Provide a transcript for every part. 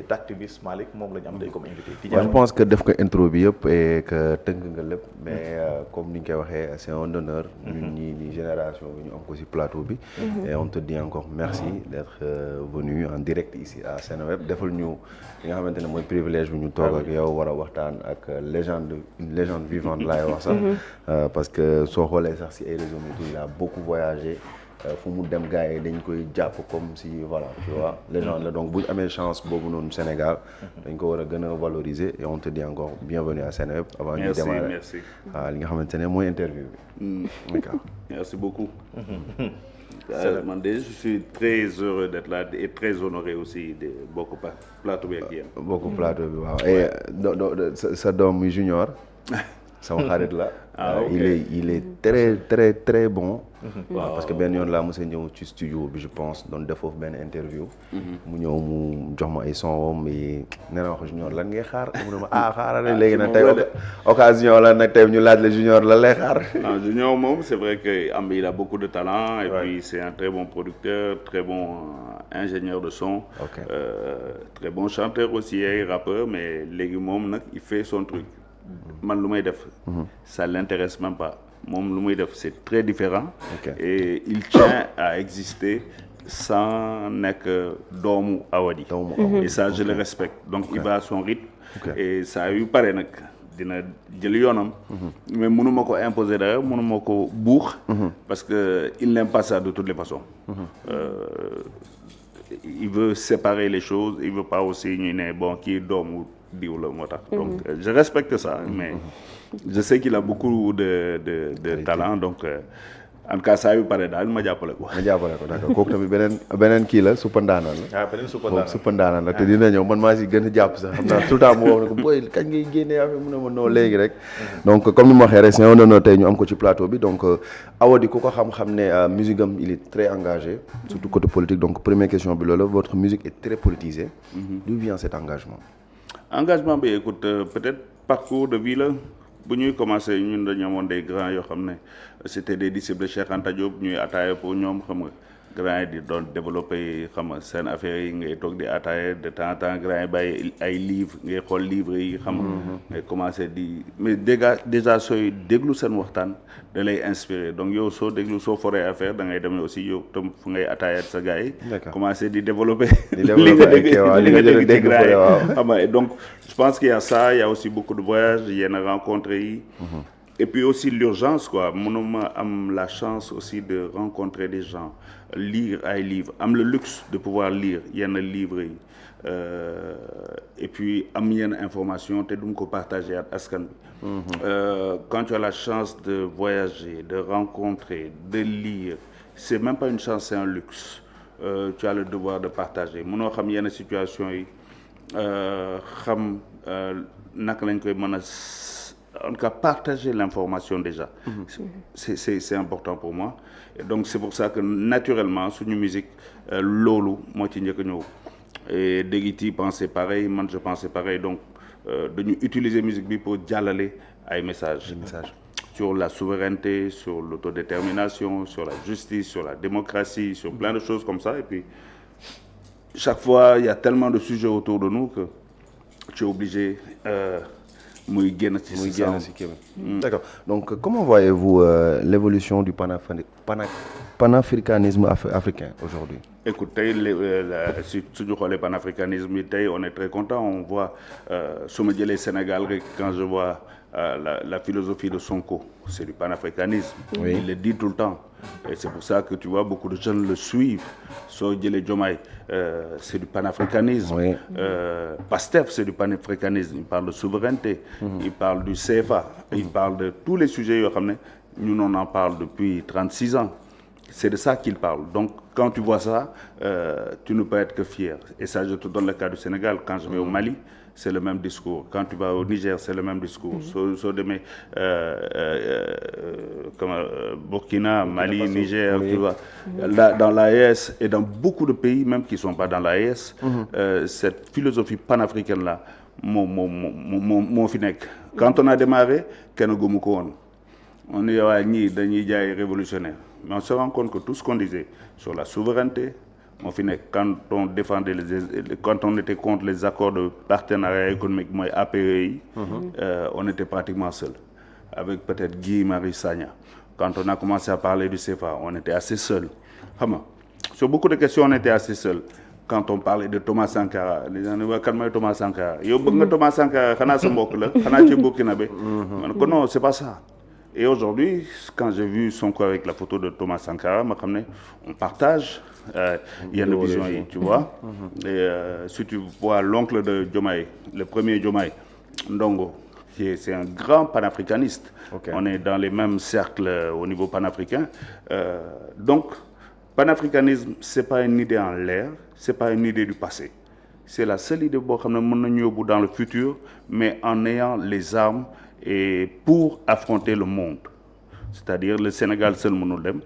d'activiste Malick moom la ñu am tey comme invité. Je pense que def ko intro bi yëpp et que tënk nga lépp mais comme ni ñu koy waxee c'est un honneur. ñun ñii génération bi ñu am ko ci plateau bi. et on te dit encore merci d'être venu en direct ici à Seneweb defal ñu li nga xamante ne mooy privilège bi ñu toog ak yow war a waxtaan ak une légende vivante laay wax sax. parce que soo xoolee sax ci ay réseaux médias il a beaucoup voyagé. fu mu dem gars yi dañ koy jàpp comme si voilà tu vois légende la donc bu ñu amee chance boobu noonu Sénégal dañ ko war a gën a valoriser et on te dit encore bienvenue à Seneweb avant ñu démarrer waaw li nga xamante ne mooy interview bi merci beaucoup man de je suis très heureux d'être là et très honoré aussi de bokk plateau bi ak yéen bokk plateau bi waaw et sa doom junior sama xarit la il est très très très bon parce que benn yoon laa mos a ñëw ci studio bi je pense doon def foofu benn interview mu ñëw mu jox ma ay son mais nee na wax junior lan ngay xaar mu ne ma xaaral léegi nag tey occasion la nag tey ñu laaj la junior lan lay xaar non junior moom c'est vrai que il a beaucoup de talent et puis c'est un très bon producteur très bon ingénieur de son très bon chanteur aussi et rappeur mais léegi moom nag il fait son truc man lu may def ça l'intéresse même pas moom lu muy def c'est très différent et il tient à exister sans nekk doomu Awadi et ça je le respecte donc il va à son rythme et ça yu pare nag dina jël yoonam mais mënuma ko imposer dara mënuma ko buux parce que il n'aime pas ça de toutes les façons il veut séparer les choses il veut pas aussi ñu ne bon kii doomu diw la moo tax donc je respecte ça mais je sais qu'il a beaucoup de talent donc en tout cas saa yu pare daal ma jàppale ko d'accord kooku tamit beneen kii la suppa ndaanaan la beneen suppa ndaanaan la te dina ñëw man maa si gën a jàpp sax xam naa tout le temps mu wax ne ko booy kañ ngay génnee affaire mu ne ma noo léegi rek donc comme ni ma waxee rek c'est un honneur tey ñu am ko ci plateau bi donc Awadi ku ko xam ne musique am il est très engagé surtout côté politique donc première question bi loolu votre musique est très politisée d'où vient cet engagement bi écoute peut-être parcours de vie la bu ñuy commencé ñun dañu amoon des grands yoo xam ne c'était des disciples de Cheikh Anta Diop ñuy ataaya pour ñoom xam nga grand yi di doon développé xam nga seen affaire yi ngay toog di ataaya de temps en temps grand yi bàyyi ay livres ngay xool livres yi xam nga ngay commencé di mais déjà sooy déglu seen waxtaan da lay inspiré donc yow soo déglu soo foree affaire da ngay demee aussi yow tam fu ngay ataaya sa gars yi commencé di développé li nga dégg grand yi xam nga donc je pense qu'il y a ça il y a aussi beaucoup de voyages yenn rencontres yi et puis aussi l'urgence quoi mënuma am la chance aussi de rencontrer des gens lire ay livres am le luxe de pouvoir lire yenn livres yi et puis am yenn information te dum ko partager ak askan bi quand tu as la chance de voyager de rencontrer de lire c'est même pas une chance c'est un luxe tu as le devoir de partager mënoo xam yenn situation yi xam naka lañ koy mën a en tout cas partager l'information déjà c'est important pour moi et donc c'est pour ça que naturellement suñu musique loolu moo ci njëkk a ñëw et Déguiti pensait pareil man je pensais pareil donc dañu utiliser musique bi pour jàllale ay messages sur la souveraineté sur l'autodétermination sur la justice sur la démocratie sur plein de choses comme ça et puis chaque fois il y a tellement de sujets autour de nous que tu es obligé muy génn ci d'accord donc comment voyez-vous l'évolution du panafricanisme africain aujourd'hui? Écoute tey si suñu xoolee panafricanisme yi tey on est très content on voit su ma jëlee Sénégal rek quand je vois la philosophie de Sonko c'est du panafricanisme il le dit tout le temps et c'est pour ça que tu vois beaucoup de jeunes le suivent soo jëlee Diomaye c'est du panafricanisme Pastef c'est du panafricanisme il parle de souveraineté il parle du CFA il parle de tous les sujets yoo xam ne ñun on en parle depuis 36 ans c'est de ça qu'il parle donc quand tu vois ça tu ne peux être que fier et ça je te donne le cas du Sénégal quand je vais au Mali c'est le même discours quand tu vas au Niger c'est le même discours soo demee comme Burkina Mali Niger tu vois là dans l'AES et dans beaucoup de pays même qui sont pas dans l'AES cette philosophie panafricaine là moo fi nekk quand on a démarré kenn gëmu ko woon on est ñii dañuy jaay révolutionnaire mais on se rend compte que tout ce qu'on disait sur la souveraineté moo fi nekk quand on était contre les accords de partenariat économique mooy APE yi. On était pratiquement seul avec peut-être Guy Marius Sagna. Quand on a commencé à parler du CFA on était assez seul xam nga sur beaucoup de questions on était assez seul. Quand on parlait de Thomas Sankara les gens ne waa kan mooy Thomas Sankara yow bëgg nga Thomas Sankara xanaa sa mbokk la xanaa ci Burkinabé man ko non c'est pas ça. Et aujourd'hui quand j'ai vu Sonko avec la photo de Thomas Sankara ma xam ne on partage yenn vision yi tu vois. Et si tu vois l'oncle de Diomaye le premier Diomaye Ndongo c'est un grand panafricaniste. Okay. On est dans les mêmes cercles au niveau panafricain. Donc panafricanisme c'est pas une idée en l'air, c'est pas une idée du passé. C'est la seule idée boo xam ne mën nañu yóbbu dans le futur mais en ayant les armes et pour affronter le monde. C'est-à-dire le Sénégal seul mënul dem,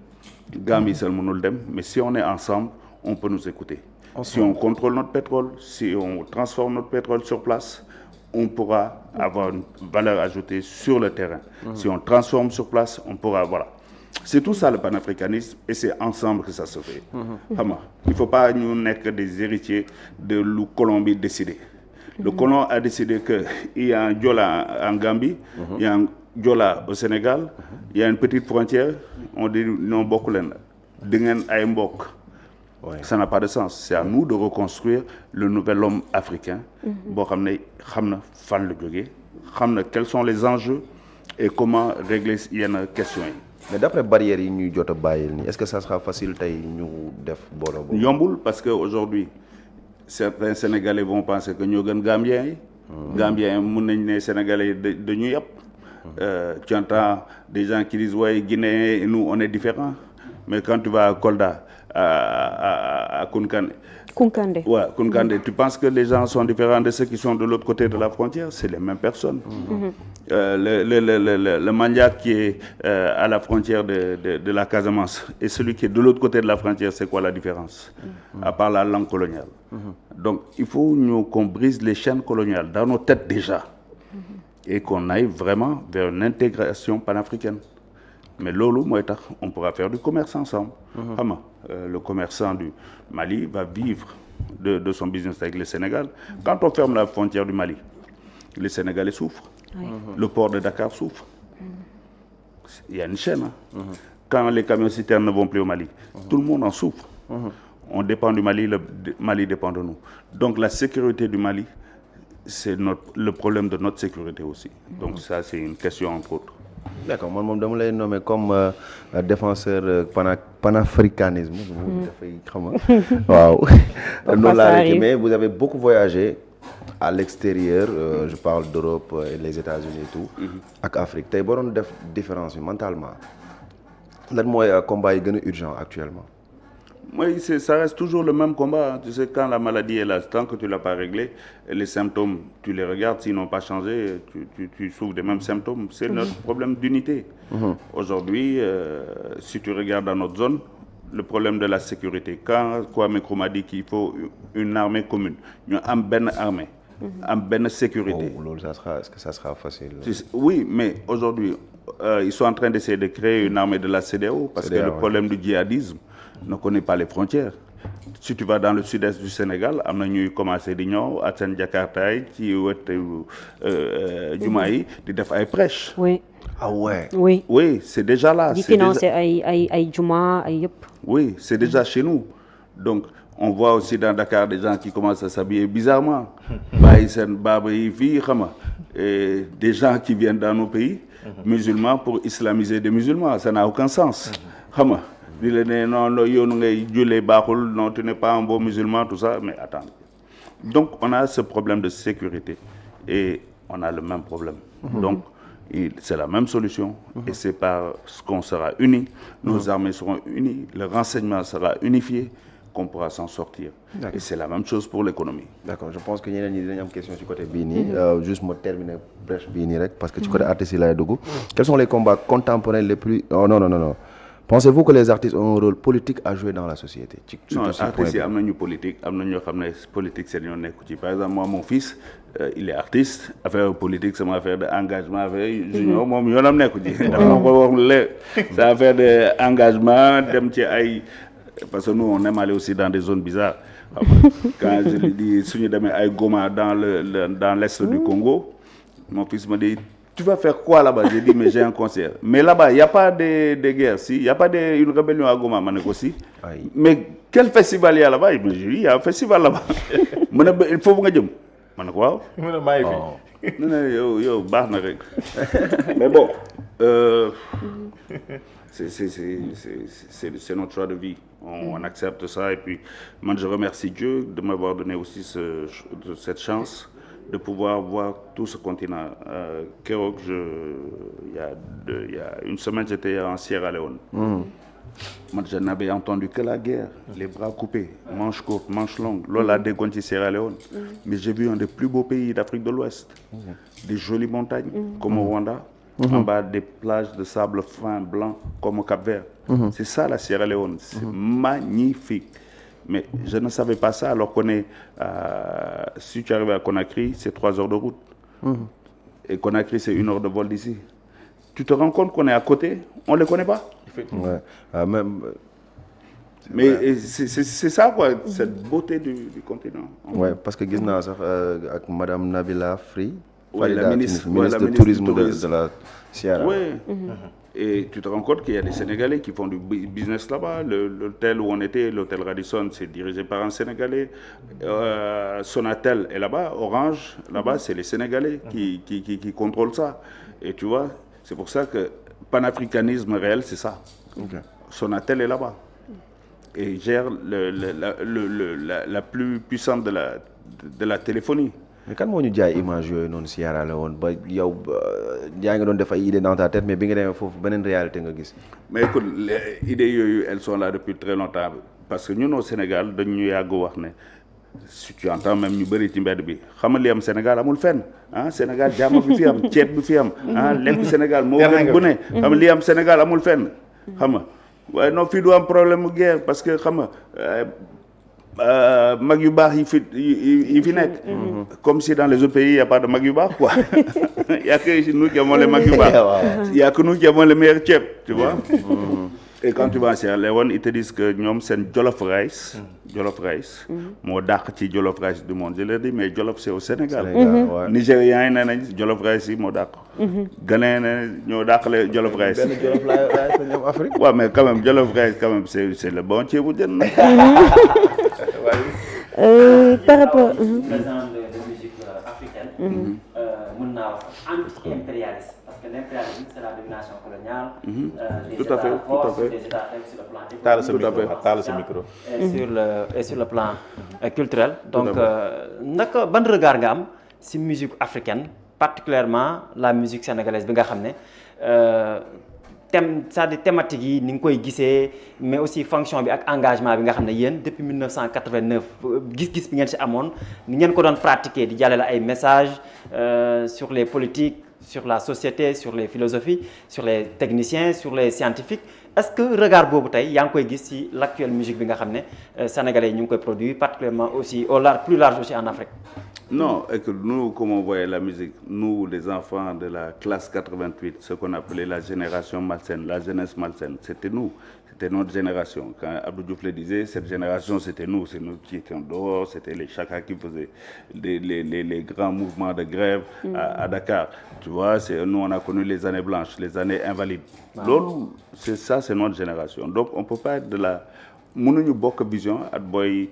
Gambie seul mënul dem, mais si on est ensemble, on peut nous écouter. Si on contrôle notre pétrole, si on transforme notre pétrole sur place, on pourra avoir une valeur ajoutée sur le terrain. Si on transforme sur place, on pourra voilà. C'est tout ça le panafricanisme et c'est ensemble que ça se fait. Xam nga il faut pas ñu nekk des héritiers de lu colon bi décidé. Le colon a décidé que il y a un Joola en Gambie, il y a un Joola au Sénégal, il y a une petite frontière, on dit non bokk leen di ngeen ay mbokk. Ça n'a pas de sens. C'est à nous de reconstruire le nouvel homme africain boo xam ne xam na fan la jógee xam na quels sont les enjeux et comment régler yenn questions yi. Mais d'après barrières yi ñuy jot a bàyyil nii est-ce que ça sera facile tey ñu def booloo boobu. yombul parce que aujourd'hui certains Sénégalais vont penser que ñoo gën Gambiens yi. Gambiens yi mën nañ ne Sénégalais yi dañuy yàpp. Tu entends des gens qui disent ouais Guinéens et nous on est différents mais quand tu vas à Kolda à Koukandé. Ouais, Koukandé. Tu penses que les gens sont différents de ceux qui sont de l'autre côté de la frontière? C'est les mêmes personnes. Le Mandiak qui est à la frontière de la Casamance et celui qui est de l'autre côté de la frontière, c'est quoi la différence? À part la langue coloniale. Donc, il faut qu'on brise les chaînes coloniales dans nos têtes déjà et qu'on aille vraiment vers une intégration panafricaine. Mais loolu mooy tax on pourra faire du commerce ensemble. Xam nga le commerçant du Mali va vivre de son business avec le Sénégal. Quand on ferme la frontière du Mali, les Sénégalais souffrent. Le port de Dakar souffre. Il y a une chaîne. Quand les camions citernes ne vont plus au Mali, tout le monde en souffre. On dépend du Mali, le Mali dépend de nous. Donc la sécurité du Mali, c'est le problème de notre sécurité aussi. Donc ça c'est une question entre autres. D'accord man moom dama lay nommer comme défenseur panafricanisme. dafay xam nga waaw. noonu laa rek mais vous avez beaucoup voyagé à l'extérieur. Je parle d'Europe et les États-Unis et tout. ak Afrique tey boo doon def différence bi mentalement lan mooy combat yi gën a urgent actuellement. Oui, ça reste toujours le même combat. Tu sais, quand la maladie est là, tant que tu ne l'as pas réglé, les symptômes, tu les regardes, s'ils n'ont pas changé, tu souffres des mêmes symptômes. C'est notre problème d'unité. Aujourd'hui, si tu regardes dans notre zone, le problème de la sécurité. Quand Kwame Nkrumah dit qu'il faut une armée commune, nous avons une armée, une sécurité. Est-ce que ça sera facile? Oui, mais aujourd'hui, ils sont en train d'essayer de créer une armée de la CEDEAO parce que le problème du djihadisme ne connaît pas les frontières. Si tu vas dans le sud-est du Sénégal, am na ñuy commencé di ñëw ak seen Jakarta yi ci wetu jumaa yi di def ay prêches. Oui. Ah ouais. Oui. Oui, c'est déjà là. Di financer ay jumaa ay yëpp. Oui, c'est déjà chez nous. Donc on voit aussi dans Dakar des gens qui commencent à s'habiller bizarrement. bàyyi seen baaba yi fii xam nga et des gens qui viennent dans nos pays musulmans pour islamiser des musulmans, ça n'a aucun sens. Xam nga di la ne non yoonu ngay jullee baaxul non tu n'es pas un bon musulman tout ça mais attends. Donc on a ce problème de sécurité et on a le même problème. Donc c'est la même solution et c'est parce qu'on sera unis, nos armées seront unies, le renseignement sera unifié qu'on pourra s'en sortir. Et c'est la même chose pour l'économie. D'accord, je pense que ñeneen ñi dinañ am question ci côté bii nii juste ma terminer brèche bii nii rek parce que ci côté artistes yi lay dugg. Quels sont les combats contemporains les plus non. Pensez-vous que les artistes ont un rôle politique à jouer dans la société? Non, artistes yi am nañu politique, am na ñoo xam ne politique seen yoon nekku ci. Par exemple moi mon fils il est artiste, affaire politique sama affaire de engagement affaire junior moom yoonam nekku ci. Dama ko wax le c'est affaire de engagement dem ci ay parce que nous on aime aller aussi dans des zones bizarres. Quand je lui dis suñu demee ay Goma dans l'est du Congo, mon fils me dit tu vas faire quoi là-bas? J'ai dit mais j'ai un concert. Mais là-bas il y a pas de guerre, si il y a pas une rébellion à Goma, ma ne ko si. Mais quel festival il y a là-bas? Il me dit il y a un festival là-bas. Ma ne il faut nga jëm. Ma ne ko waaw. mu ne maa ngi fi. Non yow baax na rek. Mais bon. C'est notre choix de vie. On accepte ça et puis moi je remercie Dieu de m'avoir donné aussi cette chance de pouvoir voir tout ce continent. Keroog il y a une semaine j'étais en Sierra Leone. Moi je n'avais entendu que la guerre, les bras coupés, manches courtes, manches longues. Loolu laa déggoon ci Sierra Leone. Mais j'ai vu un des plus beaux pays d'Afrique de l'Ouest. Des jolies montagnes comme au Rwanda. En bas des plages de sable fin blanc comme au Cap-Vert. C'est ça la Sierra Leone, c'est magnifique. Mais je ne savais pas ça alors qu'on est, si tu arrives à Conakry, c'est 3 heures de route. Et Conakry, c'est 1 heure de vol d'ici. Tu te rends compte qu'on est à côté, on ne les connaît pas. Ouais. Mais c'est ça quoi, cette beauté du continent. Ouais, parce que gis naa sax ak madame Nabila Fry. Ouais, la ministre du tourisme de la Sierra. Oui. Et tu te rends compte qu'il y a des Sénégalais qui font du business là-bas. L'hôtel où on était, l'hôtel Radisson, c'est dirigé par un Sénégalais. Sonatel est là-bas. Orange, là-bas, c'est les Sénégalais qui contrôlent ça. Et tu vois, c'est pour ça que panafricanisme réel, c'est ça. Sonatel est là-bas. Et gère la plus puissante de la téléphonie. Mais kan moo ñu jaay image yooyu noonu Sierra Leone ba yow yaa ngi doon def ay idée dans ta tête mais bi nga demee foofu beneen réalité nga gis. Mais écoute, les idées yooyu elles sont là depuis très longtemps parce que ñun au Sénégal dañu yàgg wax ne si tu entends même ñu bëri ci mbedd bi xam nga li am Sénégal amul fenn Sénégal jàmm bi fi am ceeb bi fi am lekk Sénégal moo gën bu ne xam nga li am Sénégal amul fenn xam nga waaye non fii du am problème mu guerre parce que xam nga mag yu baax yi fi nekk comme si dans les autres pays il y a pas de mag yu baax quoi il y a que nous qui avons les mag yu baax il y a que nous qui avons les meilleurs ceeb tu vois. Et quand tu vas en Sierra Leone ils te disent que ñoom seen jollof rice moo dàq ci jollof rice du monde je leur dis mais jollof c'est au Sénégal. Nigérians yi nee nañ jollof rice yi moo dàq. Ghanéens ne ñoo dàqale jollof rice. benn jollof rice la ñoom Afrique. waaw mais quand même jollof rice quand même c'est le bon ceebu jën nag. Par rapport. Président de musique africaine. mën naa wax anti-impérialiste parce que l'impérialisme c'est la domination coloniale. Tout à fait. Des États sur le plan taal sa micro. Et sur le plan culturel. Donc naka ban regard nga am ci musique africaine particulièrement la musique sénégalaise bi nga xam ne c'est-à-dire thématique yi ni nga koy gisee mais aussi fonction bi ak engagement bi nga xam ne yéen depuis 1989 gis-gis bi ngeen ci amoon ni ngeen ko doon pratiquer di jàllale ay messages sur les politiques sur la société sur les philosophies sur les techniciens sur les scientifiques est-ce que regard boobu tey yaa ngi koy gis ci l'actuelle musique bi nga xam ne sénégalais yi ñu ngi koy produire particulièrement aussi plus large aussi en Afrique. Non, et que nous, comme on voyait la musique, nous, les enfants de la classe 88, ce qu'on appelait la génération malsaine, la jeunesse malsaine, c'était nous, c'était notre génération. Quand Abdou Diouf le disait, cette génération, c'était nous, c'est nous qui étions dehors, c'était les Chaka qui faisaient les grands mouvements de grève à Dakar. Tu vois, nous, on a connu les années blanches, les années invalides. Wow. C'est notre génération. Donc, on ne peut pas être de la... Nous avons beaucoup de vision, un boy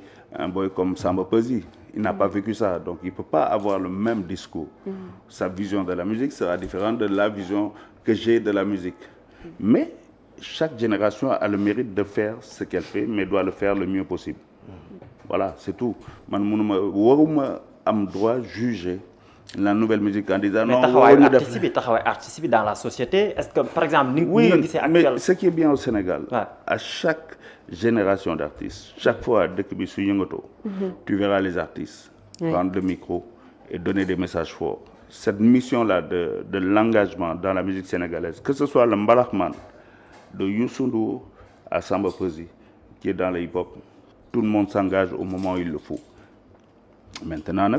comme Samba Peuzzi. Il n'a pas vécu ça, donc il ne peut pas avoir le même discours. Sa vision de la musique sera différente de la vision que j'ai de la musique. Mais chaque génération a le mérite de faire ce qu'elle fait, mais doit le faire le mieux possible. Voilà, c'est tout. Man waruma am droit juger la nouvelle musique en disant non. Mais taxawaay artiste bi dans la société, est-ce que par exemple ni nga gisee actuel. Mais ce qui est bien au Sénégal, à chaque génération d'artistes, chaque fois dëkk bi su yëngatoo, tu verras les artistes prendre le micro et donner des messages forts. Cette mission-là de l'engagement dans la musique sénégalaise, que ce soit le Mbalaxman de Youssou Ndour à Samba Peuzzi qui est dans le hip-hop, tout le monde s'engage au moment où il le faut. Maintenant,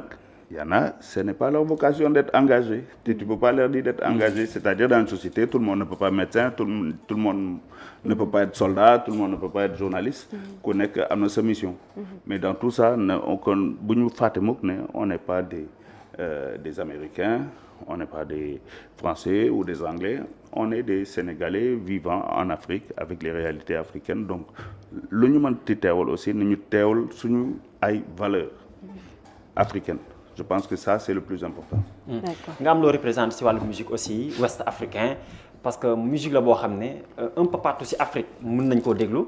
Il y en a, ce n'est pas leur vocation d'être engagés. Tu ne peux pas leur dire d'être engagés. C'est-à-dire dans une société, tout le monde ne peut pas être médecin, tout le monde ne peut pas être soldat, tout le monde ne peut pas être journaliste. Qu'on ait à sa mission. Mais dans tout ça, on n'est pas des Américains, on n'est pas des Français ou des Anglais. On est des Sénégalais vivant en Afrique avec les réalités africaines. Donc, l'union aussi, nous avons des valeurs africaines. Je pense que ça, c'est le plus important. Nga am loo représente si wàllu musique aussi ouest africain parce que musique la boo xam ne un peu partout si Afrique mën nañ koo déglu.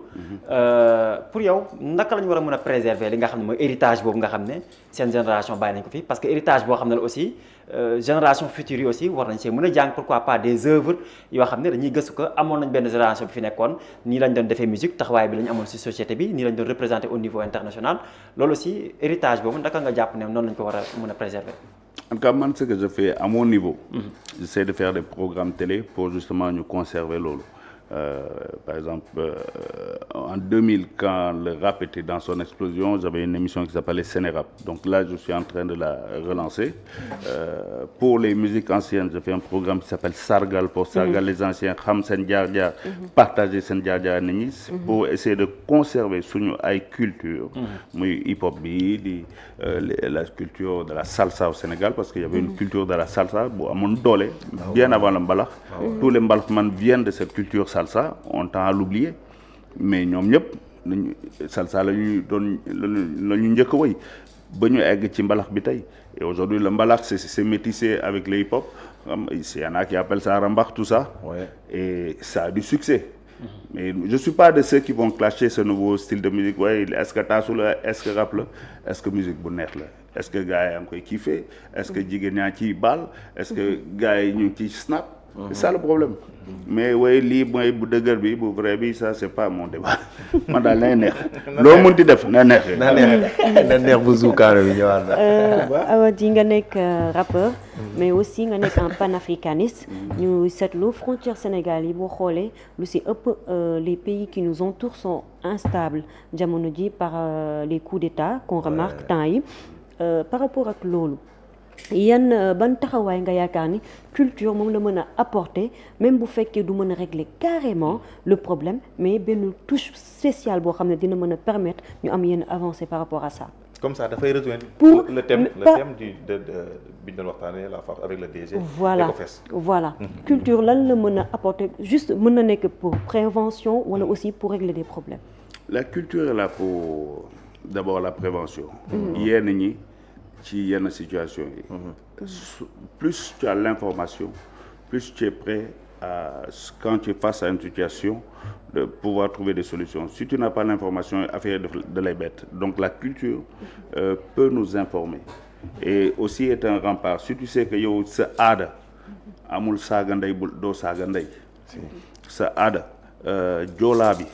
Pour yow naka la ñu war a mën a préserver li nga xam ne mooy héritage boobu nga xam ne seen génération bàyyi nañ ko fi parce que héritage boo xam ne la aussi génération future yi aussi war nañ see mën a jàng pourquoi pas des œuvres yoo xam ne dañuy gëstu ko amoon nañ benn génération bi fi nekkoon nii lañ doon defee musique taxawaay bi la ñu amoon si société bi nii lañ doon représenter au niveau international loolu aussi héritage boobu naka nga jàpp ne noonu lañ ko war a mën a préserver. En tout cas, moi, ce que je fais à mon niveau, j'essaie de faire des programmes télé pour justement nous conserver l'eau. Par exemple, en 2000, quand le rap était dans son explosion, j'avais une émission qui s'appelait Sénérap. Donc là, je suis en train de la relancer. Pour les musiques anciennes, je fais un programme qui s'appelle Sargal, pour Sargal les anciens, Kham Sen Djardia, partager Sen Djardia Nenis, pour essayer de conserver sur culture, hip-hop, la culture de la salsa au Sénégal, parce qu'il y avait une culture de la salsa, à mon dolé, bien avant le mbalak. Tous les mbalakman viennent de cette culture salsa, on tend à l'oublier, mais ñoom ñëpp salsa la ñuy doon la ñu njëkk a woy ba ñu egg ci mbalax bi tey. Et aujourd'hui le mbalax c'est métissé avec le hip-hop, il y en a qui appellent ça rambax tout ça, et ça a du succès. Mais je suis pas de ceux qui vont clasher ce nouveau style de musique. Ouais, est-ce que taasu la, est-ce que rap la, est-ce que musique bu neex la, est-ce que gars yi am koy kiffé, est-ce que jigéen ñaa ciy baal, est-ce que gars yi ñu ngi ciy snap. C'est ça le problème. Mais oui, lii mooy bu dëgër bi bu vrai bi ça c'est pas mon débat. Man daal nay neex. Loo mën di def na neex. na neex bu Zoukara bi ñëwaat na. Awadi nga nekk rappeur mais aussi nga nekk un panafricaniste. ñu seetlu frontière Sénégal yi boo xoolee lu si ëpp les pays qui nous entourent sont instables jamono ji par les coups d'État qu'on remarque temps yi par rapport ak loolu. yan ban taxawaay nga yaakaar ni culture moom la mën a apporter même bu fekkee du mën a régler carrément le problème mais benn touche spéciale boo xam ne dina mën a permettre ñu am yenn avancée par rapport à ça. Comme ça dafay rejoindre Pour le thème bi ñu doon waxtaanee la force avec le DG. Voilà culture lan la mën a apporter juste mën na nekk pour prévention wala aussi pour régler des problèmes. La culture est là pour d'abord la prévention. Yenn ñi ci yenn situation yi. Plus tu as l'information, plus tu es prêt à, quand tu es face à une situation, de pouvoir trouver des solutions. Si tu n'as pas l'information, affaire de lay bête. Donc la culture peut nous informer et aussi est un rempart. Si tu sais que yow sa aada amul saaga ndey bul doo saaga ndey, sa aada joolaa bi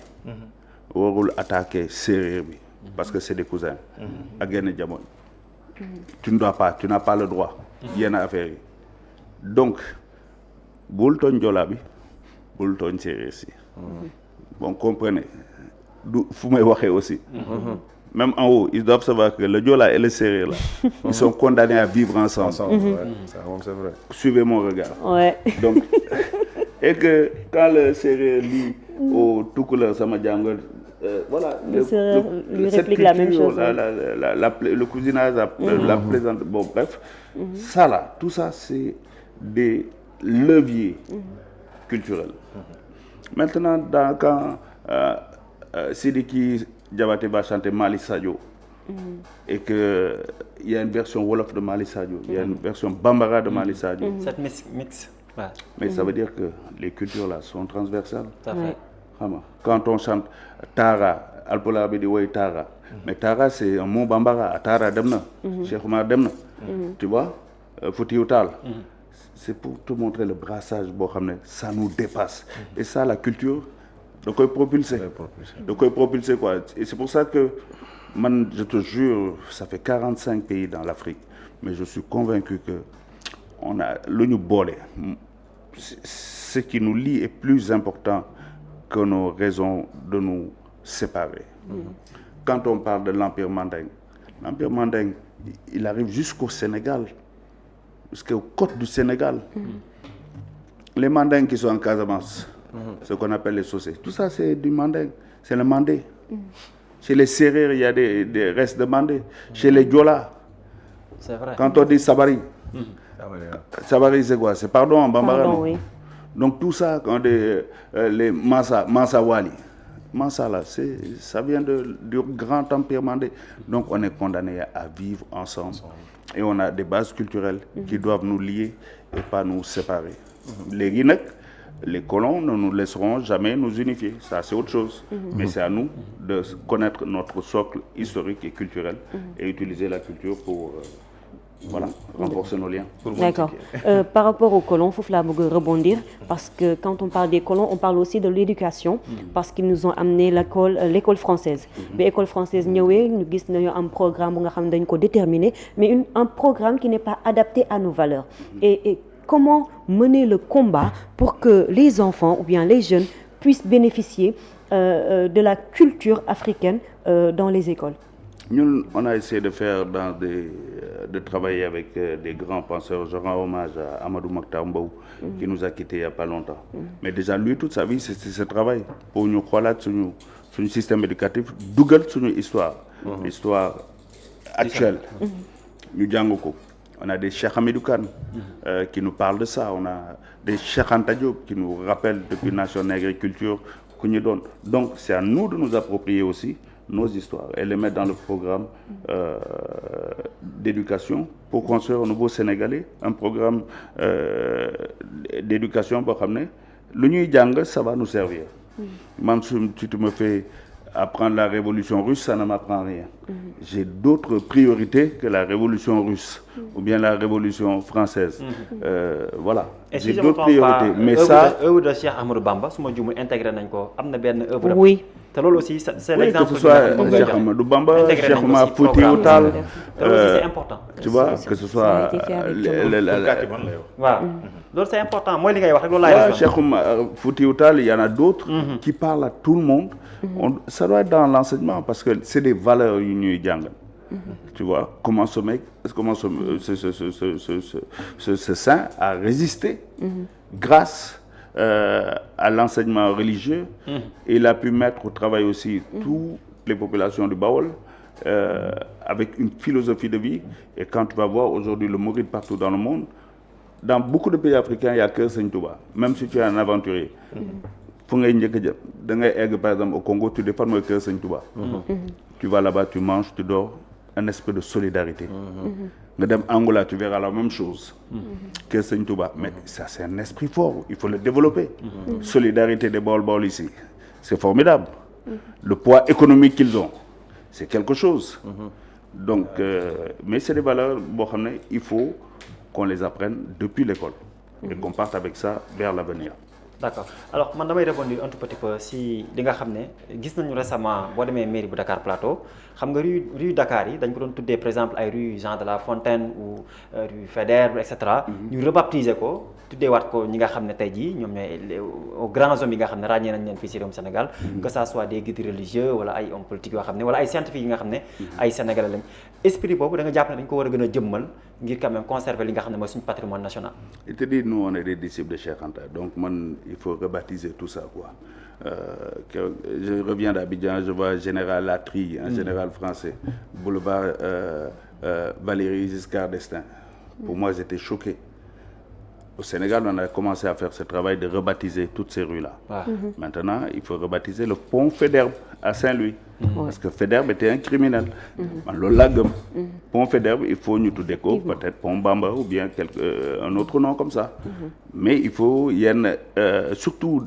warul attaquer séeréer bi parce que c'est des cousins ak yenn jamono. Tu n'as pas le droit. yenn affaire yi donc bul tooñ joolaa bi bul tooñ séeréer si. Bon, comprenez du fu may waxee aussi. Même en haut ils doivent savoir que le Joola et le Sérère là ils sont condamnés à vivre ensemble. Ça c'est vrai. Suivez mon regard. Ouais. Donc et que quand le Sérère lit au Toucouleur sama jàngal voilà lui réplique la même chose. Le cousinage, la plaisante, bon bref, ça là, tout ça c'est des leviers culturels. Maintenant, quand Sidiki Diabaté va chanter Mali Sadio et qu'il y a une version Wolof de Mali Sadio, il y a une version Bambara de Mali Sadio. Cette mix. Ouais. Mais ça veut dire que les cultures là sont transversales. Tout à fait. Quand on chante Tara, Alpola bi di woy Tara, mais Tara c'est un mot Bambara, Tara dem na, Cheikh Oumar dem na, tu vois, Foutiyou Tall. C'est pour te montrer le brassage boo xam ne ça nous dépasse. Et ça la culture da koy propulser. Da koy propulser quoi. Et c'est pour ça que man je te jure, ça fait 45 pays dans l'Afrique, mais je suis convaincu que on a lu ñu boole. Ce qui nous lie est plus important que nos raisons de nous séparer. Quand on parle de l'Empire mandingue il arrive jusqu'au Sénégal, jusqu'aux côtes du Sénégal. Les mandingues qui sont en Casamance, ce qu'on appelle les saucés, tout ça c'est du mandingue, c'est le mandé. Chez les Sérères, il y a des restes de mandé. Chez les Diola, c'est vrai. quand on dit Sabari, Sabari c'est quoi? C'est pardon en bambara. Pardon, oui. Donc tout ça, quand les Mansa Wali, Mansa là, ça vient du grand empire mandé. Donc on est condamné à vivre ensemble. Et on a des bases culturelles qui doivent nous lier et pas nous séparer. Les Guinéens, les colons ne nous laisseront jamais nous unifier. Ça, c'est autre chose. Mais c'est à nous de connaître notre socle historique et culturel et utiliser la culture pour renforcer nos liens. D'accord. Par rapport aux colons, il faut rebondir parce que quand on parle des colons, on parle aussi de l'éducation parce qu'ils nous ont amené l'école française. Mais l'école française, nous avons un programme déterminé, mais un programme qui n'est pas adapté à nos valeurs. Et comment mener le combat pour que les enfants ou bien les jeunes puissent bénéficier de la culture africaine dans les écoles? Nous, on a essayé de faire de travailler avec des grands penseurs. Je rends hommage à Amadou Mokhtar Mbow qui nous a quittés il n'y a pas longtemps. Mais déjà, lui, toute sa vie, c'est ce travail pour nous croire sur notre système éducatif, dougal sur notre histoire, l'histoire actuelle. Nous Djangoko. On a des Cheikh Hamidou Kane qui nous parlent de ça. On a des Cheikh Anta Diop qui nous rappellent depuis Nation Agriculture qu'on nous donne. Donc, c'est à nous de nous approprier aussi nos histoires et les mettre dans le programme d'éducation pour construire au nouveau Sénégalais un programme d'éducation pour ramener. L'Union Djang, ça va nous servir. Même si tu me fais apprendre la révolution russe, ça ne m'apprend rien. J'ai d'autres priorités que la révolution russe ou bien la révolution française. Voilà. J'ai d'autres priorités. Mais ça, œuvre de Cheikh Ahmadou Bamba, si je me intégré dans œuvre. Oui. C'est l'exemple que ce soit Cheikh Ahmadou Bamba, Cheikh Oumar Foutiyou Tall, c'est important. Tu vois, que ce soit c'est important. Moi, Cheikh Oumar Foutiyou Tall, il y en a d'autres qui parlent à tout le monde. Ça doit être dans l'enseignement parce que c'est des valeurs unies. Tu vois, comment ce saint a résisté grâce à l'enseignement religieux. Il a pu mettre au travail aussi toutes les populations du Baol avec une philosophie de vie. Et quand tu vas voir aujourd'hui le mouride partout dans le monde, dans beaucoup de pays africains, il n'y a que Seigne Touba. Même si tu es un aventurier. Par exemple, au Congo, tu dépends de Seigne Touba. Tu vas là-bas, tu manges, tu dors. Un esprit de solidarité. Dans Angola, tu verras la même chose que Seigne Touba. Mais ça, c'est un esprit fort. Il faut le développer. Solidarité des Baol ici. C'est formidable. Le poids économique qu'ils ont, c'est quelque chose. Donc, mais c'est des valeurs, il faut qu'on les apprenne depuis l'école et qu'on parte avec ça vers l'avenir. D'accord. Alors, je vais répondre un tout petit peu si vous savez, gis nañu récemment boo demee mairie bu Dakar Plateau xam nga rue Dakar yi dañ ko doon tuddee par exemple ay rue Jean de la Fontaine ou rue Faidherbe etc. ñu rebaptiser ko tuddee waat ko ñi nga xam ne tey jii ñoom ñooy aux grands hommes yi nga xam ne ràññee nañ leen fii ci réewum Sénégal que ça soit des guides religieux wala ay hommes politiques yoo xam ne wala ay scientifiques yi nga xam ne ay sénégalais lañ esprit boobu da nga jàpp ne dañ ko war a gën a jëmmal ngir quand même conserver li nga xam ne mooy suñu patrimoine national. Il te dit nous on est des disciples de Cheikh Anta donc il faut rebaptiser tout ça quoi. Je reviens d'Abidjan, je vois Général Latry, un général français, boulevard Valéry Giscard d'Estaing. Pour moi, j'étais choqué. Au Sénégal, on a commencé à faire ce travail de rebaptiser toutes ces rues-là. Maintenant, il faut rebaptiser le pont Faidherbe à Saint-Louis. Parce que Faidherbe était un criminel. Pont Faidherbe, il faut nous tout déco, peut-être pont Bamba ou bien un autre nom comme ça. Mais il faut, il y a surtout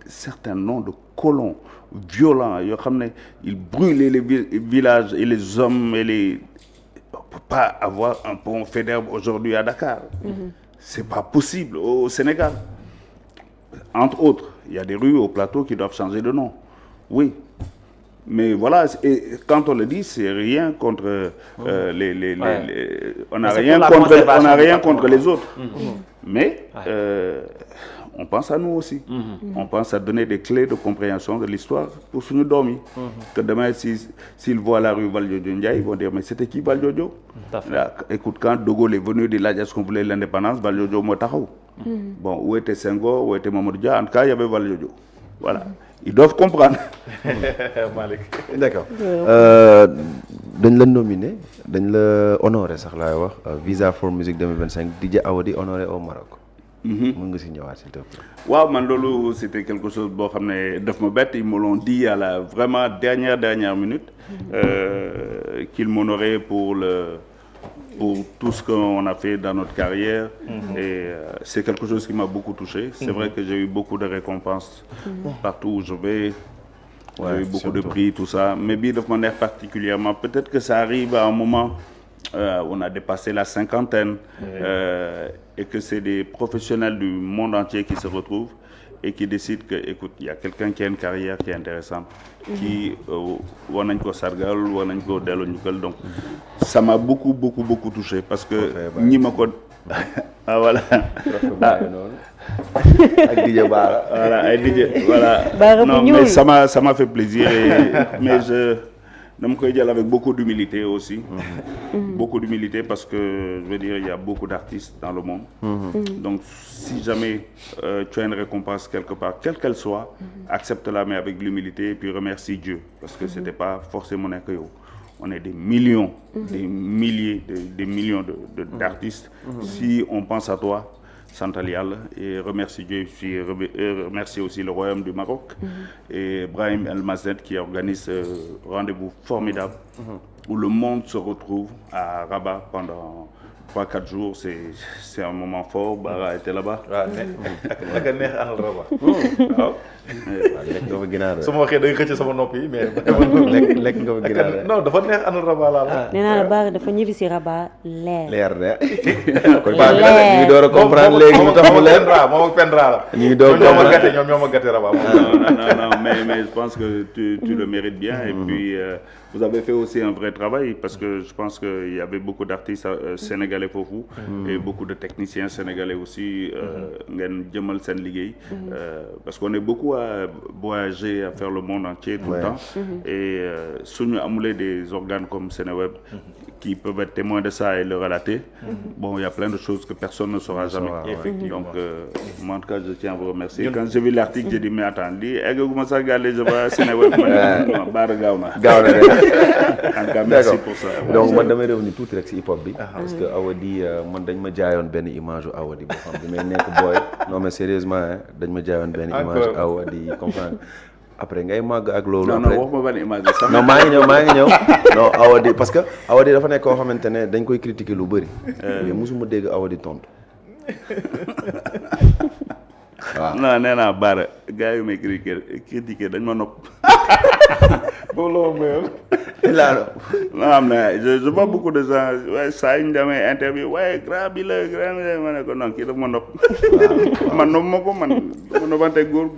certains noms de colons violents. Ils brûlaient les villages et les hommes et les... On ne peut pas avoir un pont Faidherbe aujourd'hui à Dakar. C'est pas possible au Sénégal. Entre autres, il y a des rues au plateau qui doivent changer de nom. Oui. Mais voilà, et quand on le dit, c'est rien contre on n'a rien contre les autres. Mais on pense à nous aussi. On pense à donner des clés de compréhension de l'histoire pour suñu doom yi. Que demain s'ils voient la rue Valdiodio Ndiaye, ils vont dire mais c'était qui Valdiodio? Écoute, quand De Gaulle est venu de laaj est-ce qu'on voulait l'indépendance, Valdiodio moo taxaw. Bon, où était Senghor, où était Mamadou Dia? En tout cas, il y avait Valdiodio. Voilà. Ils doivent comprendre. Malick. D'accord. dañ la nominé dañ la honoré sax laay wax Visa for Music 2025 DJ Awadi honoré au Maroc. mën nga si ñëwaat s'il te plaît. waaw man loolu c'était quelque chose boo xam ne daf ma bett, ils me l'ont dit à la vraiment dernière minute qu'ils m'honoraient pour tout ce qu'on a fait dans notre carrière. Et c'est quelque chose qui m'a beaucoup touché. C'est vrai que j'ai eu beaucoup de récompenses partout où je vais. J'ai eu beaucoup de prix, tout ça. Mais bii daf ma neex particulièrement. Peut-être que ça arrive à un moment on a dépassé la cinquantaine et que c'est des professionnels du monde entier qui se retrouvent et qui décident que, écoute, il y a quelqu'un qui a une carrière qui est intéressante, qui war nañ ko sargal, war nañ ko delloo njukkal. Donc ça m'a beaucoup touché parce que ñi ma ko ah voilà ak DJ Bara voilà ay DJ voilà non mais ça m'a fait plaisir mais dama koy jël avec beaucoup d'humilité aussi. Beaucoup d'humilité parce que je veux dire il y a beaucoup d'artistes dans le monde. Donc si jamais tu as une récompense quelque part, quelle qu'elle soit, accepte-la mais avec l'humilité et puis remercie Dieu parce que c'était pas forcément nekk yow. On est des millions, des milliers, des millions d'artistes. Si on pense à toi, santal Yàlla et remercie Dieu, puis remercie aussi le Royaume du Maroc et Brahim El Mazed qui organise ce rendez-vous formidable où le monde se retrouve à Rabat pendant 3-4 jours. C'est un moment fort. Bara était là-bas. waaw naka neex àndal Rabat. waaw. lekk nga fa ginaar su ma waxee da nga xëcc sama nopp yi mais. lekk nga fa ginaar non dafa neex àndal Rabat laa. nee naa la Bara dafa ñibbi si Rabat leer de. kon baax na ñu ngi door a comprendre léegi ñu tax mu leer moom ak Pendra la. ñu ngi door a comprendre ñoom ñoo ma gâté Rabat. Non, mais je pense que tu le mérites bien et puis vous avez fait aussi un vrai travail parce que je pense qu'il y avait beaucoup d'artistes sénégalais foofu et beaucoup de techniciens sénégalais aussi ngeen jëmal seen liggéey parce qu'on est beaucoup à voyager à faire le monde entier tout le temps et suñu amulee des organes comme Seneweb qui peuvent être témoins de ça et le relater. Bon, il y a plein de choses que personne ne saura jamais. Donc, moi, en tout cas, je tiens à vous remercier. Quand j'ai vu l'article, j'ai dit, mais attends, comment ça regarde je vois Seneweb, Bara Gawna. En tout cas, merci pour ça. Donc, man damay revenu tuuti rek ci hip hop bi parce que Awadi man dañ ma jaayoon benn image Awadi boo xam bi may nekk boy non mais sérieusement dañ ma jaayoon benn image Awadi comprendre après ngay màgg ak loolu. non wax ma ban image sax. non maa ngi ñëw non Awadi parce que Awadi dafa nekk koo xamante ne dañ koy critiquer lu bëri. mais mosuma dégg Awadi tontu. waaw non nee naa Bara gars yu may critiquer dañ ma nopp. boobu la ma mayoon. non am na je vois beaucoup de gens waaye saa yu ñu demee interview waaye grand bi la ma ne ko non kii dafa ma nopp. man nopp ma ko man dama noppante góor.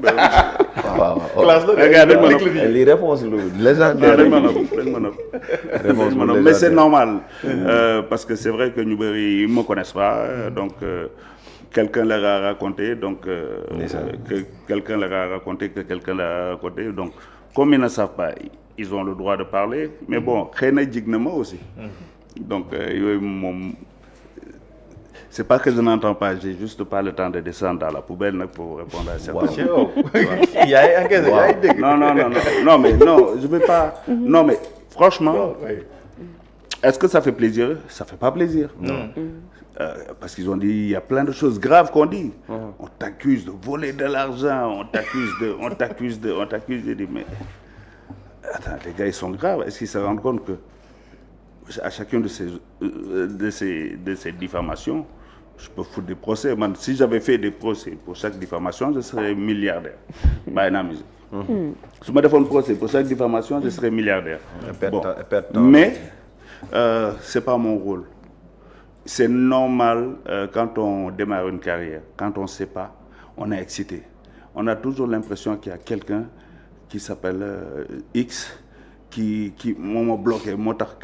waaw classe la gars dañ ma nopp li réponse lu légendaire dañ ma nopp mais c'est normal parce que c'est vrai que ñu bëri ils me connaissent pas donc quelqu'un leur a raconté donc que quelqu'un leur a raconté donc comme ils ne savent pas ils ont le droit de parler mais bon xëy na jig na ma aussi donc yooyu moom c'est pas que je n'entends pas j'ai juste pas le temps de descendre dans la poubelle nag pour répondre à certaines choses. yaay encaissé yaay dégg. non mais non je vais pas non mais franchement est-ce que ça fait plaisir? Ça fait pas plaisir. Non. Parce qu'ils ont dit il y a plein de choses graves qu'on dit. On t'accuse de voler de l'argent, on t'accuse de je dis mais attends, les gars ils sont graves. Est-ce qu'ils se rendent compte que à chacune de ces diffamations, je peux foutre des procès. Man, si j'avais fait des procès pour chaque diffamation, je serais milliardaire. Si je me défends un procès pour chaque diffamation, je serais milliardaire. Bon. Mais c'est pas mon rôle. C'est normal quand on démarre une carrière, quand on ne sait pas, on est excité. On a toujours l'impression qu'il y a quelqu'un qui s'appelle X qui m'a bloqué,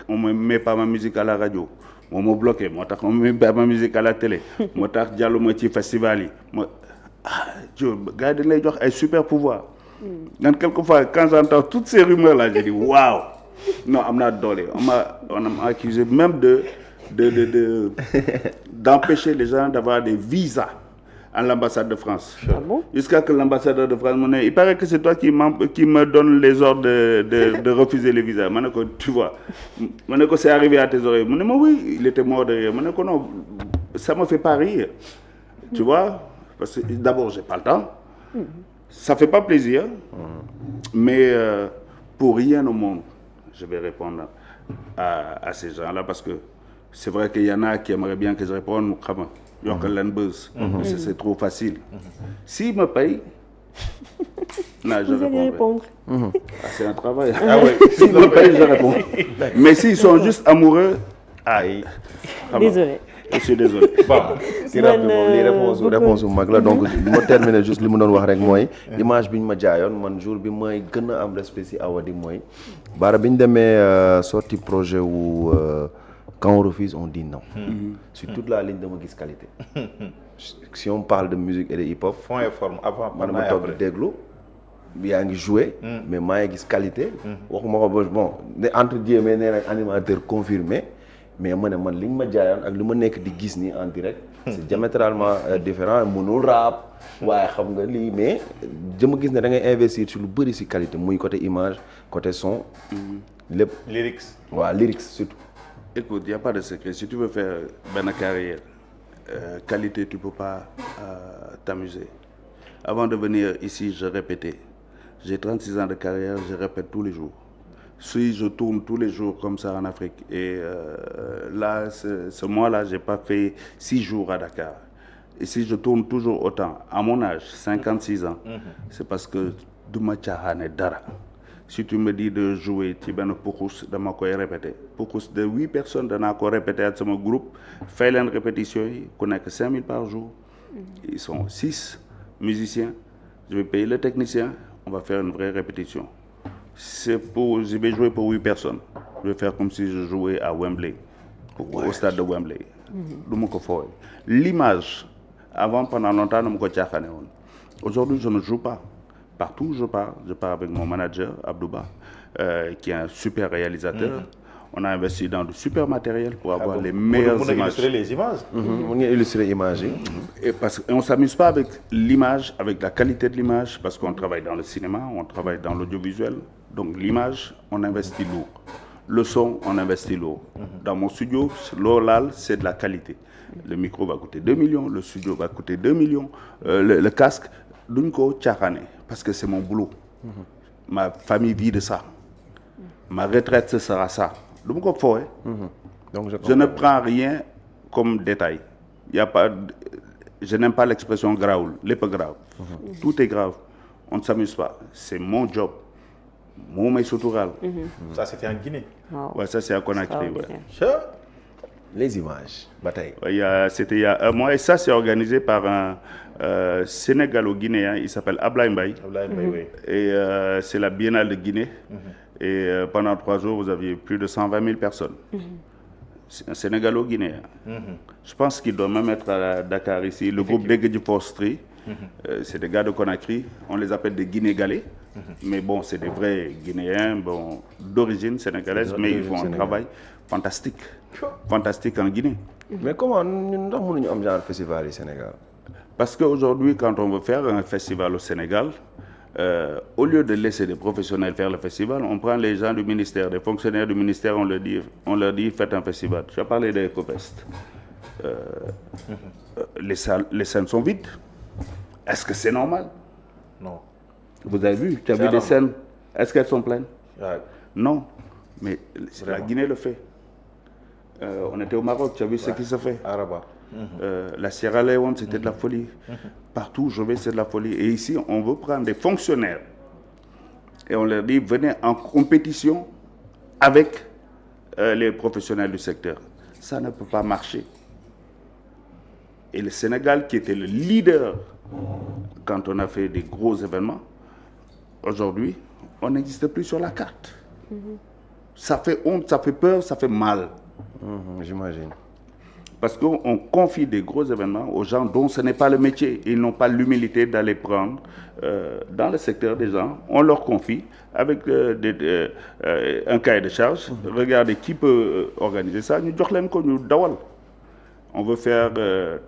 on ne met pas ma musique à la radio, on m'a bloqué, on ne met pas ma musique à la télé, on Diallo Moitié Festival. gars yi dañ lay jox ay super pouvoir. man quelquefois quand j'entends toutes ces rumeurs là je dis waouh non am naa doole on m'a accusé même d'empêcher les gens d'avoir des visas à l'ambassade de France. Ah bon? Jusqu'à que l'ambassadeur de France me dise, il paraît que c'est toi qui me donne les ordres de refuser les visas. Ma ne ko tu vois, ma ne ko c'est arrivé à tes oreilles. Ma ne ko oui, il était mort de rire. Ma ne ko non, ça me fait pas rire. Tu vois, parce que d'abord j'ai pas le temps. Ça fait pas plaisir. Mais pour rien au monde, je vais répondre à ces gens-là parce que c'est vrai qu'il y en a qui aimeraient bien que je réponde. C'est trop facile. S'ils me payent, non, je répondrai. Ah, c'est un travail. Ah oui. S'ils me payent, je réponds. Mais s'ils sont juste amoureux, aïe. Désolé. Je suis désolé. Bon, si réponse bu mag la donc ma terminer juste li mu doon wax rek mooy image bi ñu ma jaayoon man jour bi may gën a am respect si Awadi mooy baara bi ñu demee sorti projet wu quand on refuse on dit non. Sur toute la ligne dama gis qualité. Si on parle de musique et de hip-hop. fond et forme avant man ma toog déglu yaa ngi joué. mais maa ngi gis qualité. waxuma ko ba bon ne entre guillemets nee nañ animateur confirmé. mais ma ne man li ñu ma jaayoon ak li ma nekk di gis nii en direct c'est diamétralement différent mënul rap waaye xam nga lii mais dama gis ne da ngay investir ci lu bëri ci qualité muy côté image côté son lépp lyrics waaw lyrics surtout. Écoute, il n'y a pas de secret. Si tu veux faire une carrière, qualité, tu ne peux pas t'amuser. Avant de venir ici, je répétais. J'ai 36 ans de carrière, je répète tous les jours. Si je tourne tous les jours comme ça en Afrique, et là, ce mois-là, je n'ai pas fait 6 jours à Dakar. Et si je tourne toujours autant, à mon âge, 56 ans, c'est parce que Douma Tchahane Dara. Si tu me dis de jouer, tu vas Poukus, de ma répéter. Poukus de 8 personnes, de ma répéter à mon groupe, faire une répétition, qu'on n'a que 5 000 par jour. Ils sont 6 musiciens. Je vais payer le technicien, on va faire une vraie répétition. Je vais jouer pour 8 personnes. Je vais faire comme si je jouais à Wembley, au stade de Wembley. L'image, avant, pendant longtemps, aujourd'hui, je ne joue pas. Partout où je pars avec mon manager, Abdouba, qui est un super réalisateur. On a investi dans du super matériel pour avoir les meilleures images. Illustrer les images. On illustrer les images. Et on ne s'amuse pas avec l'image, avec la qualité de l'image, parce qu'on travaille dans le cinéma, on travaille dans l'audiovisuel. Donc l'image, on investit lourd. Le son, on investit lourd. Dans mon studio, l'OLAL, c'est de la qualité. Le micro va coûter 2 millions, le studio va coûter 2 millions, le casque, Dunko Tchahane, parce que c'est mon boulot. Ma famille vit de ça. Ma retraite, ce sera ça. Donc, je ne prends rien comme détail. Je n'aime pas l'expression grave, les peu grave. Tout est grave. On ne s'amuse pas. C'est mon job. Mon maïsotoural. Ça, c'était en Guinée. Wow. Ouais, ça, c'est à Conakry. Ouais. Les images, bataille. C'était il y a un mois. Et ça, c'est organisé par un Sénégalo-Guinéen. Il s'appelle Ablaye Mbaye. Oui. Et c'est la Biennale de Guinée. Et pendant 3 jours, vous aviez plus de 120 000 personnes. C'est un Sénégalo-Guinéen. Je pense qu'il doit même être à Dakar ici. Le groupe Degedji Forestry, c'est des gars de Conakry. On les appelle des Guinégalais. Mais bon, c'est des vrais Guinéens d'origine sénégalaise, mais ils font un travail fantastique. Fantastique en Guinée. Mais comment nous avons un genre de festival au Sénégal? Parce qu'aujourd'hui, quand on veut faire un festival au Sénégal, au lieu de laisser des professionnels faire le festival, on prend les gens du ministère, des fonctionnaires du ministère, on leur dit faites un festival. Tu as parlé des EcoFest. Les scènes sont vides. Est-ce que c'est normal? Non. Vous avez vu, tu as vu des scènes, est-ce qu'elles sont pleines? Ouais. Non, mais la Guinée le fait. On était au Maroc, tu as vu ce qui se fait? Araba. La Sierra Leone, c'était de la folie. Partout où je vais, c'est de la folie. Et ici, on veut prendre des fonctionnaires et on leur dit, venez en compétition avec les professionnels du secteur. Ça ne peut pas marcher. Et le Sénégal, qui était le leader quand on a fait des gros événements, aujourd'hui, on n'existe plus sur la carte. Ça fait honte, ça fait peur, ça fait mal. J'imagine. Parce qu'on confie des gros événements aux gens dont ce n'est pas le métier. Ils n'ont pas l'humilité d'aller prendre dans le secteur des gens. On leur confie avec un cahier de charge. Regardez qui peut organiser ça. Nous dawal. On veut faire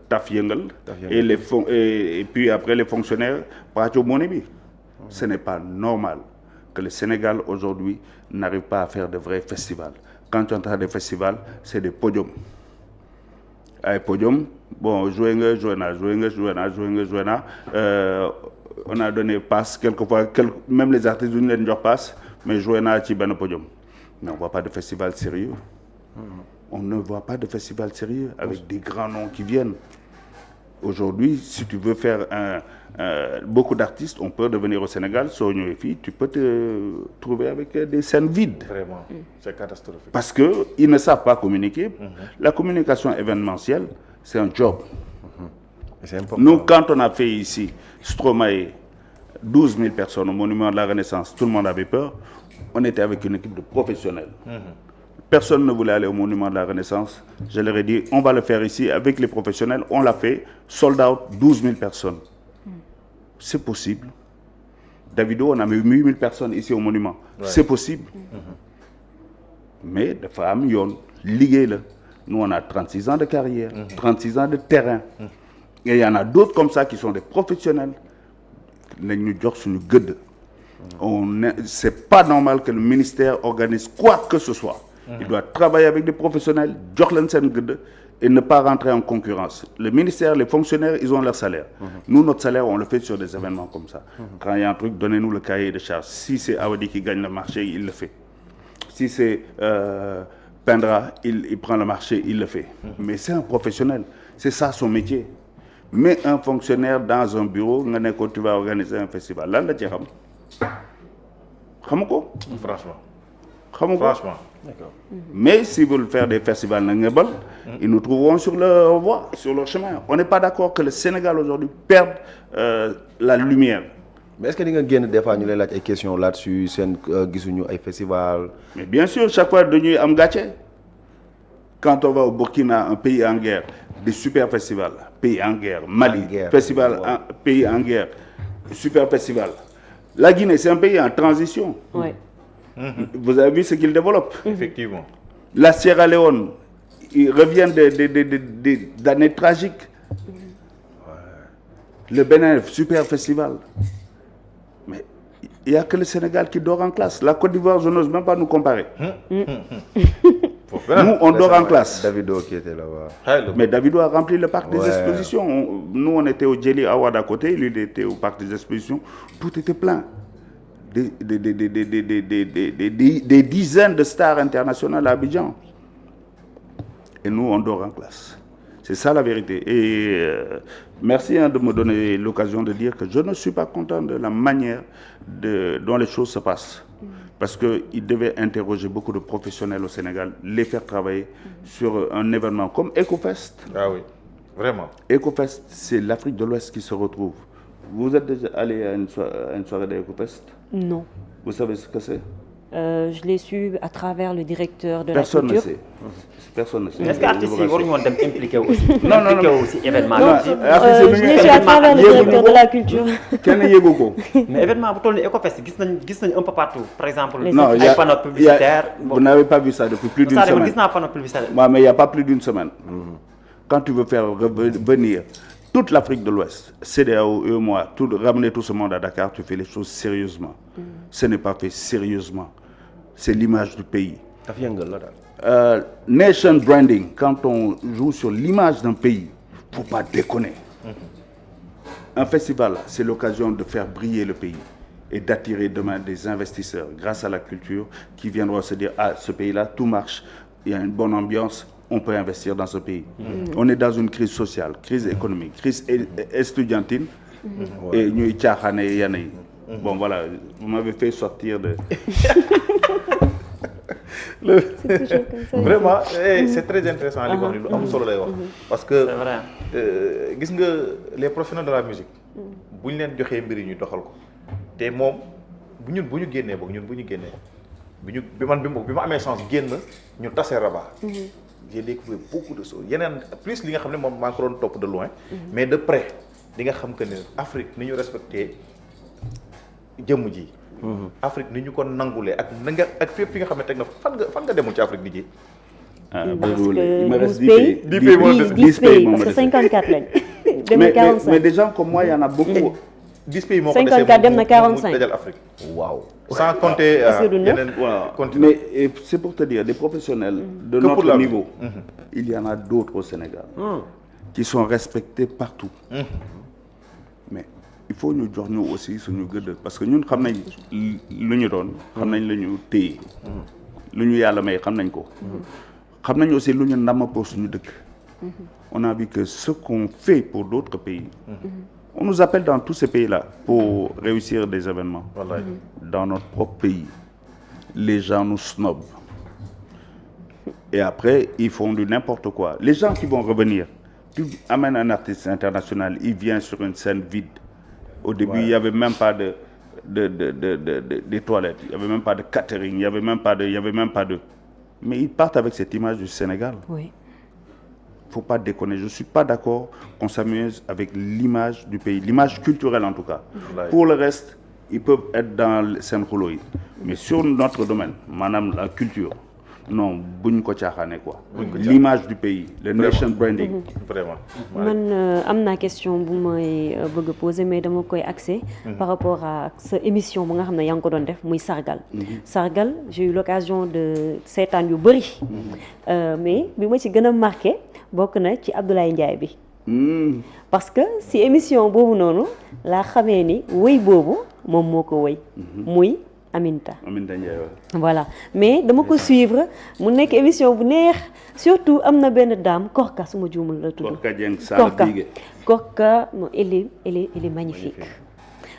taf yengal et puis après les fonctionnaires ce n'est pas normal que le Sénégal aujourd'hui n'arrive pas à faire de vrais festivals. Quand tu entends des festivals, c'est des podiums. Ay podium, bon, jouer on a donné passe quelquefois, même les artistes ne leur passe, mais jouer na ci ben podium. Mais on ne voit pas de festival sérieux. On ne voit pas de festival sérieux avec des grands noms qui viennent. Aujourd'hui, si tu veux faire beaucoup d'artistes, on peut devenir au Sénégal, tu peux te trouver avec des scènes vides. Vraiment, c'est catastrophique. Parce qu'ils ne savent pas communiquer. La communication événementielle, c'est un job. C'est important. Nous, quand on a fait ici Stromae, 12 000 personnes au Monument de la Renaissance, tout le monde avait peur. On était avec une équipe de professionnels. Personne ne voulait aller au Monument de la Renaissance. Je leur ai dit, on va le faire ici avec les professionnels. On l'a fait, sold out, 12 000 personnes. C'est possible. Davido, on a mis 8 000 personnes ici au Monument. Ouais. C'est possible. Mais les femmes, liguez-le. Nous, on a 36 ans de carrière, 36 ans de terrain. Et il y en a d'autres comme ça qui sont des professionnels. C'est pas normal que le ministère organise quoi que ce soit. Il doit travailler avec des professionnels, et ne pas rentrer en concurrence. Le ministère, les fonctionnaires, ils ont leur salaire. Nous, notre salaire, on le fait sur des événements comme ça. Quand il y a un truc, donnez-nous le cahier de charge. Si c'est Awadi qui gagne le marché, il le fait. Si c'est Pendra, il prend le marché, il le fait. Mais c'est un professionnel. C'est ça son métier. Mais un fonctionnaire dans un bureau, tu vas organiser un festival. Là, franchement. Franchement. D'accord. Mais s'ils veulent faire des festivals, ils nous trouveront sur leur voie, sur leur chemin. On n'est pas d'accord que le Sénégal aujourd'hui perde la lumière. Mais est-ce que vous avez des fois des questions là-dessus, des festivals? Mais bien sûr, chaque fois de nuit, quand on va au Burkina, un pays en guerre, des super festivals, pays en guerre, Mali, festival, pays en guerre, super festival. La Guinée, c'est un pays en transition. Ouais. Vous avez vu ce qu'il développe. Effectivement. La Sierra Leone, ils reviennent d'années tragiques. Le Bénin, super festival. Mais il n'y a que le Sénégal qui dort en classe. La Côte d'Ivoire, je n'ose même pas nous comparer. Nous, on dort en classe. Davido qui était là-bas. Mais Davido a rempli le parc des expositions. Nous, on était au Djeli Awad à côté, lui, il était au parc des expositions. Tout était plein. Des dizaines de stars internationales à Abidjan. Et nous, on dort en classe. C'est ça la vérité. Et merci de me donner l'occasion de dire que je ne suis pas content de la manière dont les choses se passent. Parce qu'il devait interroger beaucoup de professionnels au Sénégal, les faire travailler sur un événement comme EcoFest. Ah oui, vraiment. EcoFest, c'est l'Afrique de l'Ouest qui se retrouve. Vous êtes déjà allé à une soirée d'EcoFest? Non. Vous savez ce que c'est? Je l'ai su à travers le directeur de Personne la culture. Personne ne sait. Est-ce que l'artiste est impliqué aussi? Non. aussi événement. Je l'ai su à travers le directeur de la culture. Mais événement, vous tournez EcoFest, un peu partout. Par exemple, non, il y a panneaux publicitaires. Vous n'avez pas vu ça depuis plus d'une semaine. Mais il n'y a pas plus d'une semaine. Quand tu veux faire venir toute l'Afrique de l'Ouest, CEDEAO, moi, ramener tout ce monde à Dakar, tu fais les choses sérieusement. Ce n'est pas fait sérieusement. C'est l'image du pays. Nation branding, quand on joue sur l'image d'un pays, il ne faut pas déconner. Un festival, c'est l'occasion de faire briller le pays et d'attirer demain des investisseurs grâce à la culture qui viendront se dire, ah, ce pays-là, tout marche, il y a une bonne ambiance, on peut investir dans ce pays. On est dans une crise sociale, crise économique, crise estudiantine, et nous y bon voilà, vous m'avez fait sortir de... C'est toujours comme ça. Vraiment, c'est très intéressant parce que les professionnels de la musique, si nous avons des mbir ñu doxal ko té mom bu ñu génné bok ñun bu ñu génné bi ma amé chance génn ñu tassé Rabat j'ai découvert beaucoup de choses yeneen plus li nga xam ne moom maa ngi ko doon topp de loin mais de près di nga xam que ne Afrique ni ñu respecté jëmm ji Afrique ni ñu ko nangulee ak na nga ak fépp fi nga xam ne teg na fan nga demul ci Afrique di ji parce que il me reste 12 10 pays. 10 pays moo des. 10 pays parce que 54 lañ. dem na 45 mais des gens comme moi, il y en a beaucoup. 10 pays moo ko 54 dem na 45 mu dajal Afrique waaw. sans compter Est-ce que du neuf? yeneen Voilà. continent. Mais c'est pour te dire, des professionnels de Que pour notre la- niveau, il y en a d'autres au Sénégal qui sont respectés partout. Mais il faut nous dire nous aussi sur nous gëdd parce que ñun xam nañ lu ñu doon xam nañ la ñu téye lu ñu yàlla may xam nañ ko xam nañ aussi lu ñu ndama pour suñu dëkk on a vu que ce qu'on fait pour d'autres pays on nous appelle dans tous ces pays-là pour réussir des événements Wallahi. dans notre propre pays les gens nous snobent et après ils font du n'importe quoi les gens qui vont revenir tu amènes un artiste international il vient sur une scène vide au début il y avait même pas des toilettes il y avait même pas de catering il y avait même pas de mais ils partent avec cette image du Sénégal. Oui. Faut pas déconner. Je suis pas d'accord qu'on s'amuse avec l'image du pays, l'image culturelle en tout cas. Wallahi. Pour le reste, ils peuvent être dans seen xulo yi mais sur notre domaine maanaam la culture non buñ ko caaxaane quoi. L'image du pays, le nation branding. Vraiment. man am naa question bu may bëgg a poser mais dama koy axé par rapport à sa émission bu nga xam ne yaa ngi ko doon def muy sargal sargal j'ai eu l'occasion de seetaan yu bëri mais bi ma ci gën a marqué bokk na ci Abdoulaye Ndiaye bi parce que si émission boobu noonu laa xamee ni wëy boobu moom moo ko wëy muy Aminta Aminta Ndiaye waaw. voilà mais dama ko suivre mu nekk émission bu neex surtout am na benn dame Korka su ma juumul la tudd Korka Dieng Sala Korka Bigué. Korka non, elle est magnifique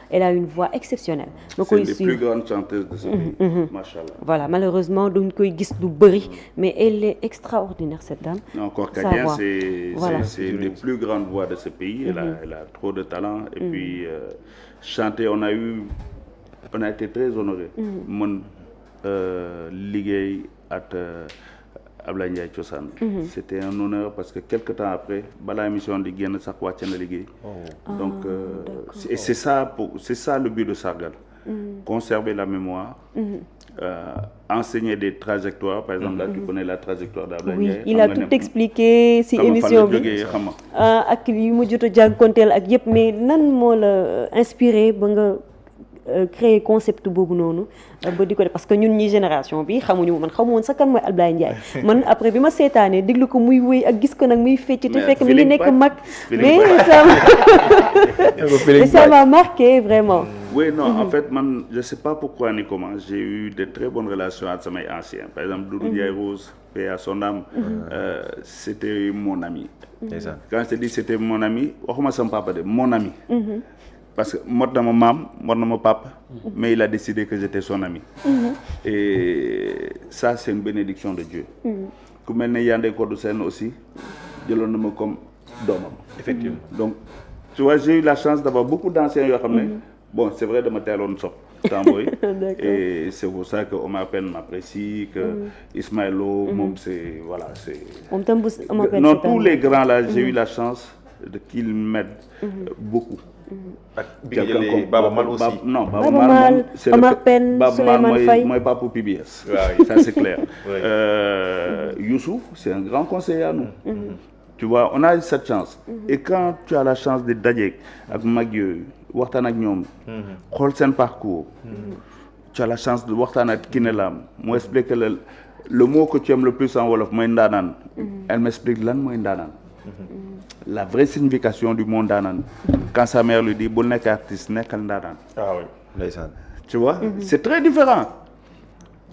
elle a une voix exceptionnelle ma C'est koy une des plus suivre grandes chanteuses de ce pays. Machallah. voilà malheureusement duñ koy gis lu bëri mais elle est extraordinaire cette dame Non, Korka Sa Dieng, voix. c'est Voilà. c'est une des plus grandes voix de ce pays. Elle a trop de talent. Et puis, chanter, on a été très honorés. Mon liggéey at Ablaye Ndiaye Thiossane. C'était un honneur parce que quelque temps après, balaa émission di génn sax wàcc na liggéey. Donc, c'est ça le but de Sargal. Conserver la mémoire. Enseigner des trajectoires. Par exemple, là, tu connais la trajectoire d'Ablaye oui Ndiaye. il a tout expliqué si émission bi ak yu mu jot a jànkonteel ak yëpp mais nan moo la inspiré ba nga créer concept boobu noonu ba di ko def parce que ñun ñi génération bi xamuñu man xamu woon sax kan mooy Ablaye Ndiaye man après bi ma seetaanee déglu ko muy wéy ak gis ko nag muy fecc te fekk mi ngi nekk mag mais ça m'a marqué vraiment. Oui, non, en fait, man, je ne sais pas pourquoi ni comment, j'ai eu de très bonnes relations avec mes anciens. Par exemple, Doudou Ndiaye Rose, paix à son âme, c'était mon ami. Quand je te dis c'était mon ami, waxuma sama papa de mon ami. Parce que mort na ma maam, mort na ma papa, mais il a décidé que j'étais son ami. Et ça, c'est une bénédiction de Dieu. Ku mel ne Yandé Codou Sène aussi, jëloon na ma comme doomam. Effectivement. Donc, tu vois, j'ai eu la chance d'avoir beaucoup d'anciens yoo xam ne bon, c'est vrai de me teeloon sopp Tamboy. Et c'est pour ça que Omar Pène m'apprécie, que Ismaël Lo, moom c'est voilà, c'est non, tous les grands là, j'ai eu la chance de qu'ils m'aident beaucoup. ak bi nga jëlee Baba Mal aussi. Non, Baba Mal, Omar Pène, Souleymane Faye. Moi, pas pour PBS. Ouais. Ça, c'est clair. Youssouf, c'est un grand conseiller à nous. Tu vois, on a eu cette chance. Et quand tu as la chance de dajeek ak mag yooyu waxtaan ak ñoom. xool seen parcours. Tu as la chance de waxtaan ak Kiné Lam mu explique le mot que tu aimes le plus en wolof mooy ndaanaan. Elle m'explique lan mooy ndaanaan. La vraie signification du mot ndaanaan. Quand sa mère lui dit bul nekk artiste nekkal ndaanaan. Ah oui. ndeysaan. Tu vois, c'est très différent.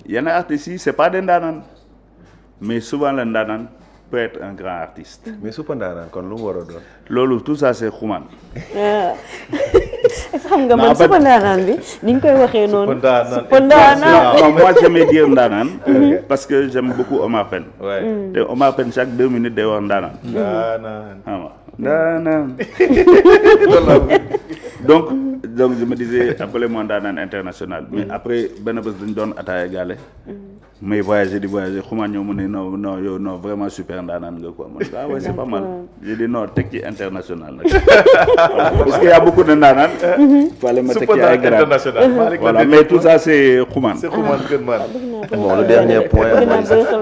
Yenn artistes yi c'est pas des ndaanaan mais souvent le ndaanaan peut être un grand artiste. mais Suppa Ndaanaan kon lu mu war a doon. Loolu tout ça c'est xumaan. est-ce que xam nga man Suppa Ndaanaan bi ni ñu koy waxee noonu. Suppa Ndaanaan. Non, moi j'aimais dire ndaanaan parce que j'aime beaucoup Omar Pène. Ouais. te Omar Pène chaque 2 minutes day wax ndaanaan. Ndaanaan. Xam nga ndaanaan. donc je me disais appelez-moi ndaanaan international mais après benn bés dañu doon ataaya gaale may voyager xumaan ñëw mu ne non yow non vraiment super ndaanaan nga quoi man ah ouais c'est pas mal j'ai dit non teg ci international nag parce qu'il y a beaucoup de ndaanaan fallait ma teg ci ay grade voilà mais tout ça c'est xumaan bon le dernier point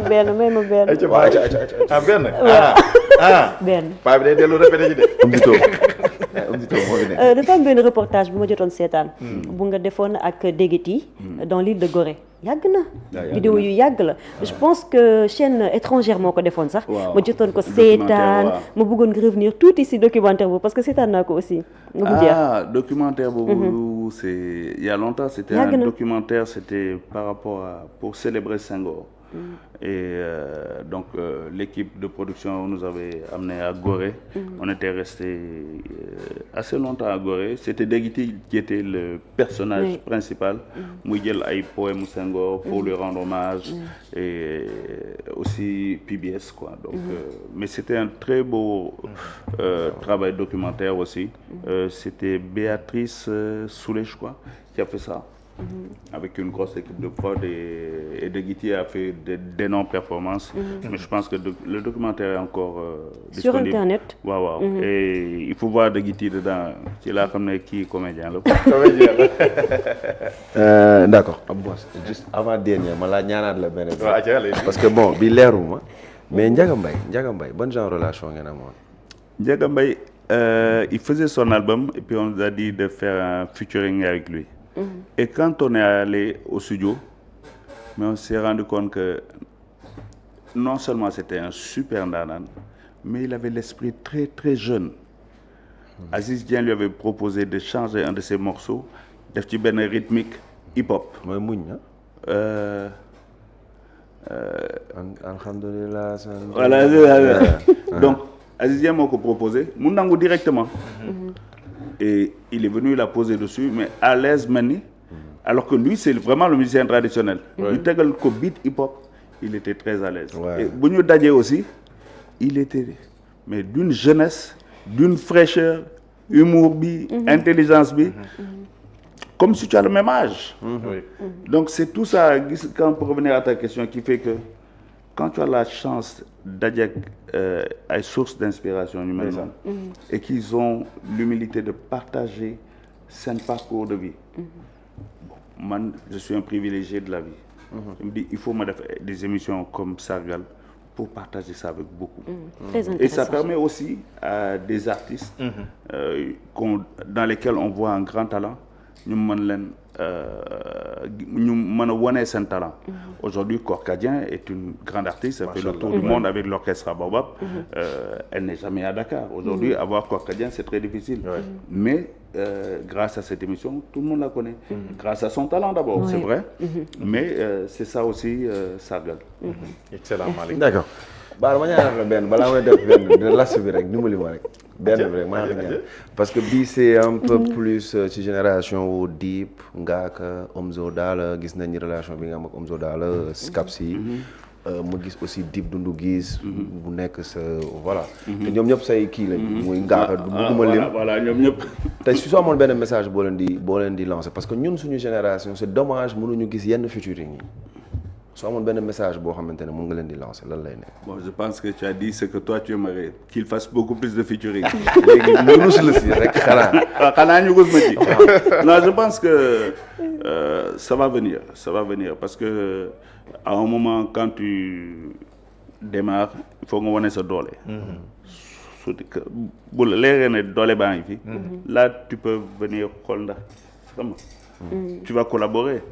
benn may ma benn benn paa bi day dellu répété ji de dafa am benn reportage bu ma jotoon seetaan bu nga defoon ak Déguety dans l'île de Gorée yàgg na vidéo yu yàgg la je pense que chaîne étrangère moo ko defoon sax ma jotoon ko seetaan ma bëggoon nga revenir tuuti si documentaire boobu parce que seetaan naa ko aussi nga bu jeex documentaire boobu c'est il y a longtemps c'était un documentaire c'était par rapport à pour célébrer Senghor et donc l'équipe de production nous avait amené à Gorée on était resté assez longtemps à Gorée c'était Déguety qui était le personnage principal muy jël ay poèmes Senghor pour lui rendre hommage et aussi PBS quoi donc mais c'était un très beau travail documentaire aussi c'était Béatrice Soulé je crois qui a fait ça avec une grosse équipe de prod et Déguety a fait d'énormes performances mais je pense que le documentaire est encore sur disponible. internet waaw et il faut voir Déguety dedans ci laa xam ne kii comédien la d'accord am boss juste avant dernier ma laa ñaanaat la beneen parce que bon bi leeruma mais Ndiaga Mbaye ban genre relation ngeen amoon Ndiaga Mbaye il faisait son album et puis on nous a dit de faire un featuring avec lui et quand on est allé au studio mais on s'est rendu compte que non seulement c'était un super ndaanaan mais il avait l'esprit très très jeune Aziz Dieng lui avait proposé de changer un de ses morceaux def ci benn rythmique hip-hop mooy muñ alhamdulilah voilà donc Aziz Dieng moo ko proposé mu nangu directement et il est venu la poser dessus mais à l'aise mel ni alors que lui c'est vraiment le musicien traditionnel ñu tegal ko beat hip-hop il était très à l'aise et bu ñu dajee aussi il était mais d'une jeunesse d'une fraîcheur humour bi intelligence bi comme si tu as le même âge donc c'est tout ça quand pour revenir à ta question qui fait que quand tu as la chance dajeek ay sources d'inspiration yu mel noonu et qu'ils ont l'humilité de partager seen parcours de vie man je suis un privilégié de la vie je me dis il faut ma def des émissions comme Sargal pour partager ça avec beaucoup et ça permet aussi à des artistes dans lesquels on voit un grand talent ñu mën leen ñu mën a wane seen talent aujourd'hui Korkadien est une grande artiste elle fait le tour du monde avec l'orchestre Baobab elle n'est jamais à Dakar aujourd'hui avoir Korkadien c'est très difficile mais grâce à cette émission tout le monde la connaît grâce à son talent d'abord c'est vrai mais c'est ça aussi Sargal excellent Malick d'accord baara ma ñaanal la benn balaa may def benn dina las bi rek dimbali ma rek benn bi rek maa ngi ñaan parce que bii c'est un peu plus ci génération wu Dip Ngaaka Omzo Dollar gis nañ relation bi nga am ak Omzo Dollar Skapsi ma gis aussi Dip Doundou Guiss bu nekk sa voilà te ñoom ñëpp say kii lañ muy Ngaaka du bëgguma lim voilà ñoom ñëpp tey su amoon benn message boo leen di lancer parce que ñun suñu génération c'est dommage mënuñu gis yenn featuring yi soo amoon benn message boo xamante ne mën nga leen di lancer lan lay nekk. Bon, je pense que tu as dit ce que toi tu aimerais qu'il fasse beaucoup plus de featuring. léegi ñu rus la si rek xanaa. waaw xanaa ñu rus ma ci. Non, je pense que ça va venir parce que à un moment quand tu démarres il faut nga wane sa doole. su bu la leeree ne doole baa ngi fi. Là tu peux venir xool ndax xam nga. Tu vas collaborer.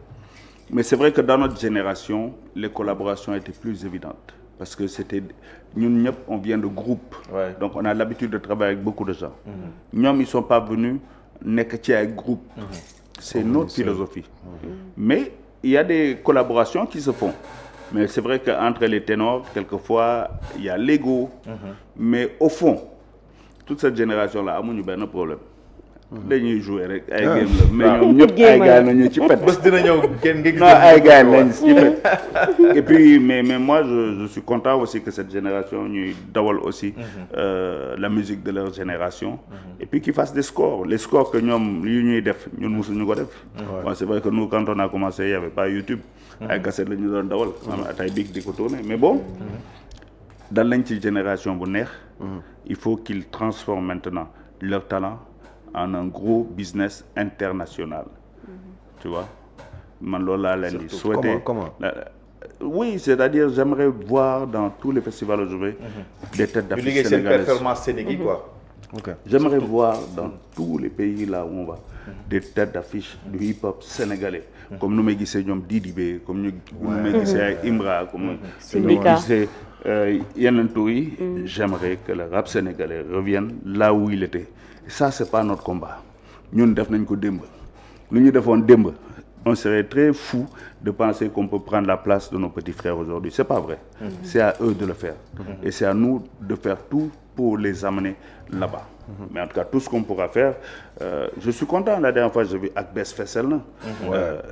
Mais c'est vrai que dans notre génération, les collaborations étaient plus évidentes. Parce que c'était... Nous, on vient de groupes. Donc, on a l'habitude de travailler avec beaucoup de gens. Nous, ils ne sont pas venus nekk avec groupe. C'est notre philosophie. Mais il y a des collaborations qui se font. Mais c'est vrai qu'entre les ténors, quelquefois, il y a l'ego. Mais au fond, toute cette génération-là, il y a un problème. dañuy jouer rek ay game la mais ñoom ñëpp ay gars nañu ci pet. bés dina ñëw kenn nga gis. non ay gars nañ ci pet. Et puis mais moi je suis content aussi que cette génération ñuy dawal aussi la musique de leur génération. Et puis qu'ils fassent des scores les scores que ñoom yu ñuy def ñun mosuñu ko def. Bon, c'est vrai que nous quand on a commencé il y avait pas YouTube. ay cassette la ñu doon dawal. am atay big di ko tourner mais bon. dal nañ ci génération bu neex. il faut qu'ils transforment maintenant leur talent en un gros business international. Tu vois man loolu laa leen di souhaiter. Comment oui, c'est-à-dire j'aimerais voir dans tous les festivals aujourd'hui des têtes d'affiche sénégalaises. sénégalaises. Performance sénégalais quoi. Ok. J'aimerais voir dans tous les pays là où on va des têtes d'affiche du hip-hop sénégalais. Comme nous me gisee ñoom Didi B, comme nous me gisee ay Imra, comme nous me gisee yeneen tur yi. J'aimerais que le rap sénégalais revienne là où il était. Et ça c'est pas notre combat. ñun def nañ ko démb. lu ñu defoon démb. On serait très fou de penser qu'on peut prendre la place de nos petits frères aujourd'hui. C'est pas vrai. C'est à eux de le faire. Et c'est à nous de faire tout pour les amener là-bas. Mais en tout cas, tout ce qu'on pourra faire, je suis content. La dernière fois, j'ai vu Akbes Fessel.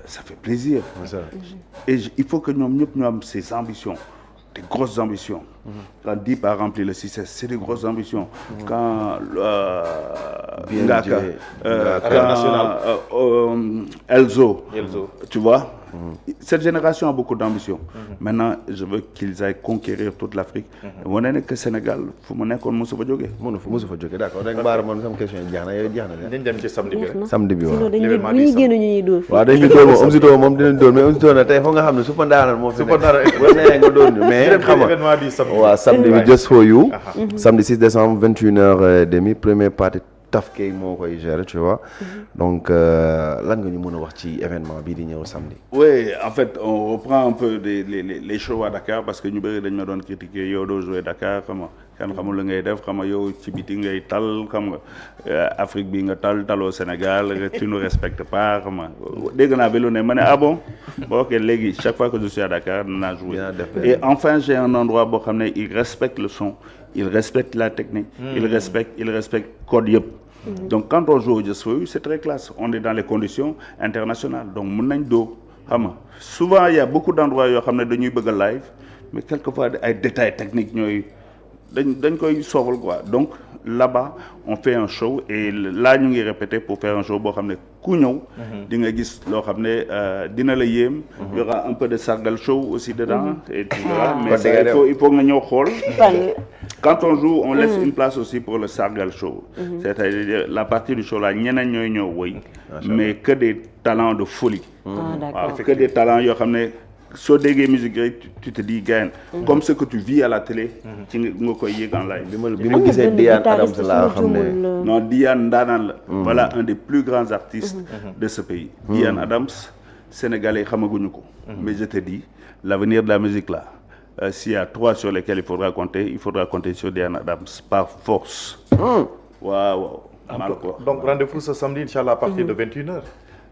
Ça fait plaisir. Et il faut que nous ayons ces ambitions, des grosses ambitions. Quand Deep a rempli le 6S, c'est des grosses ambitions. Quand Elzo, tu vois, cette génération a beaucoup d'ambition. Maintenant, je veux qu'ils aillent conquérir toute l'Afrique. On est que Sénégal, il faut qu'on ne soit pas jógee. Mosu fa jógee d'accord rek baara man sama question yi jeex na yow jeex na. dañ dem ci samedi bi rek. Samedi bi waaw. sinon dañuy bu ñuy génn ñu ñuy dóor. waaw dañuy dóor moom Omzito moom dinañ dóor mais Omzito na tey foog nga xam ne su fa ndaanal moo fi nekk. boo nee nga dóor ñu mais xam nga événement bi samedi. waaw samedi bi Just for You. Samedi 6 décembre 21h30 première partie Taf Kay moo koy gérer tu vois. Donc lan nga ñu mën a wax ci événement bii di ñëw samedi. Oui, en fait, on reprend un peu les shows à Dakar parce que ñu bëri dañ ma doon critiquer yow doo jouer Dakar xam nga kenn xamul la ngay def xam nga yow ci biti ngay tal xam nga Afrique bi nga taloo Sénégal tu nous respectes pas xam nga dégg naa ba lu ne ma ne ah bon ok léegi chaque fois que je suis à Dakar dinaa jouer et enfin j'ai un endroit boo xam ne il respecte le son il respecte la technique il respecte code yëpp. Donc quand on joue au Just for You c'est très classe on est dans les conditions internationales donc mën nañ doo xam nga souvent il y a beaucoup d'endroits yoo xam ne dañuy bëgg a live mais quelquefois ay détails techniques ñooy dañ koy soofal quoi donc là-bas on fait un show et là ñu ngi répéter pour faire un show boo xam ne ku ñëw di nga gis loo xam ne dina la yéem il y aura un peu de sargal show aussi dedans et tout ça mais ça, il faut nga ñëw xool quand on joue on laisse une place aussi pour le sargal show c'est-à-dire la partie du show là ñeneen ñooy ñëw woy mais que des talents de folie waaw que des talents yoo xam ne soo déggee musique rek tu te dis gain comme ce que tu vis à la télé ci nga koy yëg en live bi ma gisee Diane Adams laa xam ne non Diane ndaanaan la voilà un des plus grands artistes de ce pays Diane Adams sénégalais xamaguñu ko mais je te dis l'avenir de la musique là s'il y a 3 sur lesquels il faudra compter sur Diane Adams par force waaw donc rendez-vous ce samedi inchallah à partir de 21h.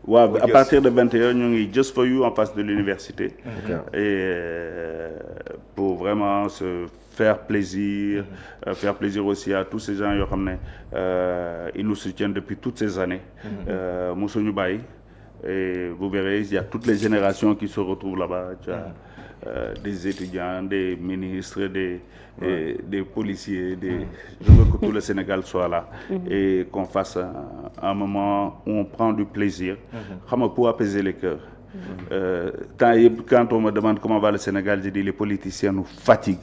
Ouais, à partir de 21h, nous avons Just for You en face de l'université. Et pour vraiment se faire plaisir aussi à tous ces gens ils nous soutiennent depuis toutes ces années. Moussou Baye. Et vous verrez, il y a toutes les générations qui se retrouvent là-bas. Tu as, des étudiants, des ministres, des policiers. Je veux que tout le Sénégal soit là et qu'on fasse un moment où on prend du plaisir pour apaiser les cœurs. Quand on me demande comment va le Sénégal, je dis les politiciens nous fatiguent.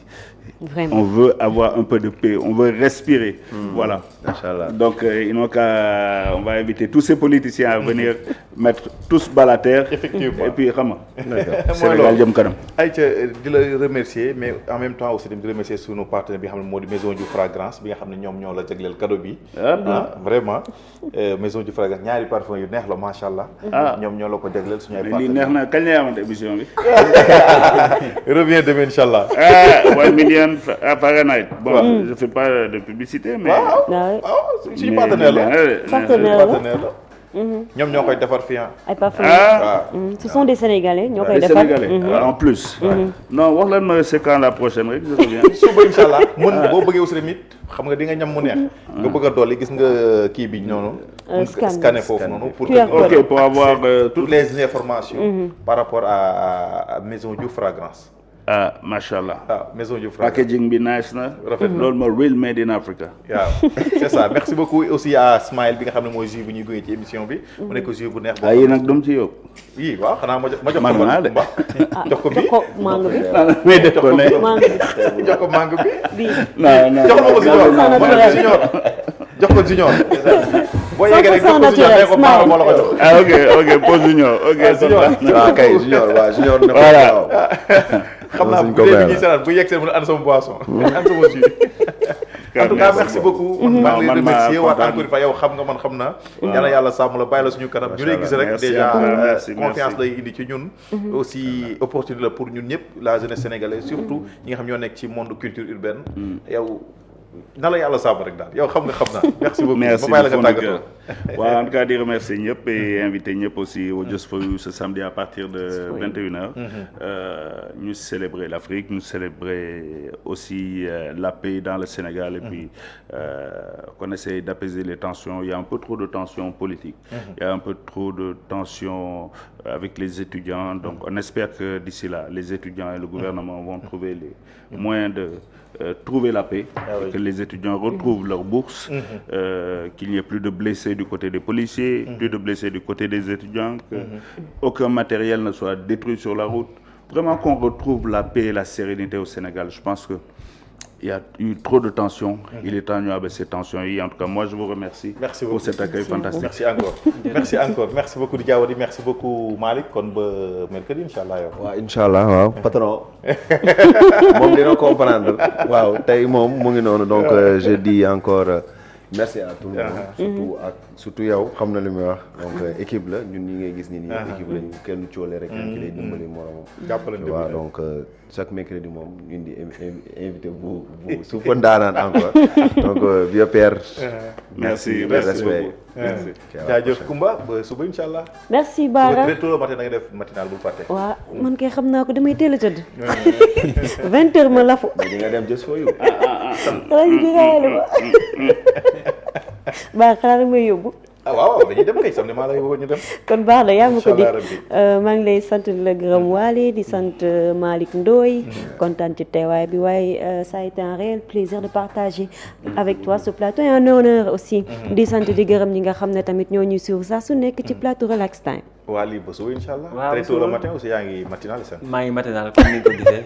Vraiment. On veut avoir un peu de paix, on veut respirer. Voilà. Donc, on va inviter tous ces politiciens à venir mettre tous bas à terre. Effectivement. Et puis, Sénégal jëm kanam. Aïcha, di la remercier, mais en même temps aussi de remercier sur nos partenaires bi nga xam ne moo di Maison du Fragrance bi nga xam ne ñoom ñoo la jagleel cadeau bi. Vraiment Maison du Fragrance ñaari parfum yu neex la macha allah. ñoom ñoo la ko jagleel suñu ay partenaires. Lii neex na kañ la amante émission bi. Reviens demain inchallah. 1 million Fahrenheit. Bon, je fais pas de publicité mais. Suñu partenaire la. Partenaire la. ñoom ñoo koy defar fii ay parfum. Ce sont des Sénégalais ñoo koy les defar. Sénégalais en plus. non wax leen ma c'est quand la prochaine rek je reviens. suba incha allah mën boo bëggee aussi tamit xam nga di nga ñam mu neex. nga bëgg a dolli gis nga kii bi noonu. scanner foofu noonu pour ok pour avoir toutes les informations. par rapport à Maison Diouf Fragrance. ah macha allah. waaw Maison Diouf Fragrance. packaging bi nice na. rafet loolu ma real made in Africa. waaw c'est ça merci beaucoup aussi à Smile bi nga xam ne mooy jus bu ñuy gunge ci émission bi. mu nekk jus bu neex. ah yéen nag dum ci yow. yii waaw xanaa ma jox ko man naa de. jox ko bii jox ko mangue bi. mais def ko ne. mangue bi jox ko mangue bi. bii. non non jox ma ko junior non, ma ne ko junior jox ko junior. boo yeggee rek jox ko junior mais ko baax moo la ko jox. ah ok pause junior ok. waaw kay junior waaw junior ne ko Voilà. waaw. xam naa bu dee bi ñuy seetaan bu yegg seen mu ne an sama boisson. an sama jus. en tout cas merci beaucoup. maa ngi lay remercier waat encore une fois yow xam nga man xam naa. yal na yàlla sàmm la bàyyi la suñu kanam. ñu lay gis rek merci déjà merci, confiance merci. lay indi ci ñun. aussi opportunité la pour ñun ñëpp la jeunesse sénégalaise surtout ñi nga xam ñoo nekk ci monde culture urbaine. yow na la yàlla sàmm rek daal yow xam nga xam naa. merci beaucoup merci ma bàyyi la nga tàggatoo. waaw en tout cas di remercier ñëpp et inviter ñëpp aussi au Just For You ce samedi à partir de 21h. Nous célébrer l'Afrique, nous célébrer aussi la paix dans le Sénégal et puis qu'on essaye d'apaiser les tensions. Il y a un peu trop de tensions politiques. Il y a un peu trop de tensions avec les étudiants. Donc on espère que d'ici là, les étudiants et le gouvernement vont trouver les moyens de trouver la paix, que les étudiants retrouvent leur bourse, qu'il n'y ait plus de blessés du côté des policiers, plus de blessés du côté des étudiants, que aucun matériel ne soit détruit sur la route. Vraiment qu'on retrouve la paix et la sérénité au Sénégal. Je pense que il y a eu trop de tensions. Il est temps de abaisser ces tensions. Et en tout cas, moi, je vous remercie Merci pour beaucoup. cet accueil fantastique. merci encore merci encore merci beaucoup Diawadi merci beaucoup Malick kon ba mercredi incha allah yow. waaw incha allah waaw patron moom dina comprendre waaw tey moom mu ngi noonu donc je dis encore merci à tout le monde surtout yow xam na li muy wax donc équipe la ñun ñi ngay gis ni nii équipe lañu kenn coole rek ki lay dimbali moromam jàppalante waaw donc chaque mercredi moom ñun di invité bu super ndaanaan encore donc vieux père Merci, respect merci. jaajëf Kumba ba suba incha allah. merci Bara. très tôt le matin da nga def matinal bul fàtte. waaw man kay xam naa ko damay teel a tëdd. 20h ma lafu. di nga dem Just For You xanaa ñu digaale ma. Bara xanaa nag may yóbbu. ah waaw dañuy dem kay samedi maa lay woo ñu dem. kon baax na yaa ma ko dig Inch'Allah rabbi. maa ngi lay sant di la gërëm waale di sant Malick Ndoye kontaan ci teewaay bi waaye ça a été un réel plaisir de partager avec toi ce plateau et un honneur aussi di sant di gërëm ñi nga xam ne tamit ñoo ñuy suivre saa su nekk ci plateau Relax Time. waa lii ba suba incha allah. waaw très tôt le suba. matin aussi yaa ngi matinal sax. maa ngi matinal comme ni nga ko gisee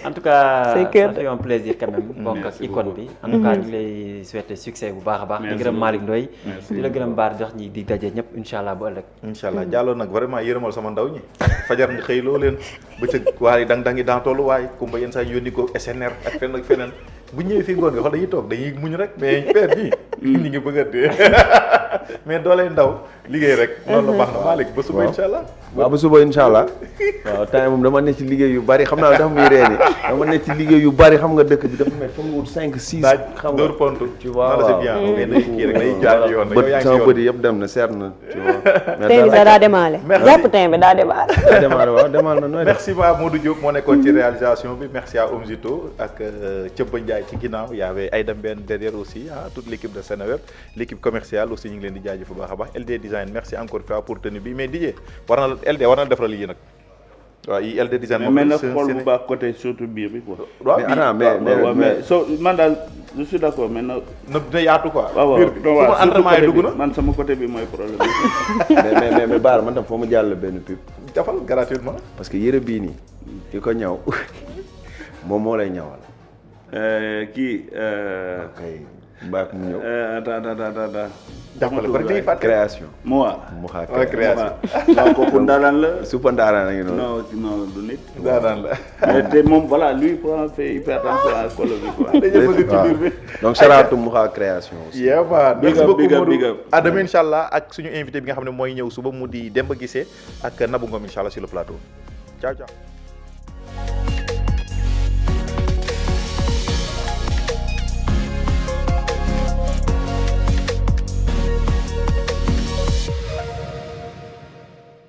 en tout cas C'est que- ça fait un plaisir quand même bokk ak Merci icône bi en tout cas ñu ngi lay souhaiter succès bu baax a baax di Merci gërëm beaucoup. Malick Ndoye Merci. di la gërëm baar jox ñi di daje ñëpp incha allah ba ëllëg incha allah jàlloon nag vraiment yërëmal sama ndaw ñi fajar nga xëy loo leen bëccëg waaye dang-dangi dans tollu waaye kumba yenn saa yónni ko SNR ak fenn ak feneen bu ñëwee fii ngoon nga xool dañuy toog dañuy muñ rek mais père bi ñi ngi bëgg a dee mais doolee ndaw liggéey rek noonu la baax na Malick ba suba incha allah waaw ba suba incha allah waaw temps moom dama ne ci liggéey yu bari xam naa dafa muy reeni dama ne ci liggéey yu bari xam nga dëkk bi dafa mel fa mu wut 5 6 daaj xam nga dóor pont tu vois non c'est bien mais day kii rek day jaar yoon yow yaa bët ngi sama yoon bët yëpp dem na seet na tu vois mais tey bi daal daa demaale. Merci. jàpp tey bi daa demaale. démarré waaw démarré na nooy def merci à Modou Diop moo nekkoon ci réalisation bi merci à Omzito ak Thieba Ndiaye ci ginnaaw y avait Aïda Mbène derrière aussi toute l'équipe de Seneweb l'équipe commerciale aussi ñu ngi leen di jaajëf bu baax a baax LD Design merci encore une fois pour tenue bi mais DJ war na LD war na defaral lii nag waaw yi LD Design mais na xool bu baax côté surtout biir bi quoi. mais attends waaw mais so man daal je suis d'accord mais na. na yaatu quoi waaw biir bi waaw fu entraînement yi dugg na man sama côté bi mooy problème mais Baara man tam foo mu jàll benn pub defal gratuitement parce que yére bii nii di ko ñaw moom moo lay ñawal kii. ok baax mu ñëw attends. jàppale ko rek dañuy fàtte création moi. mu xaar wala création waaw kooku ndaanaan la. super ndaaraan a ngi noonu non du nit. daanaan la mais te moom voilà lui fait hyper attention à colo bi quoi. dañuy bëgg ci biir bi donc saratu mu xaar création aussi yeah man Big merci up, beaucoup big up, Modou big up. à demain incha allah ak suñu invité bi nga xam ne mooy ñëw suba mu di Demba Guissé ak Nabou Ngom incha allah sur le plateau ciao ciao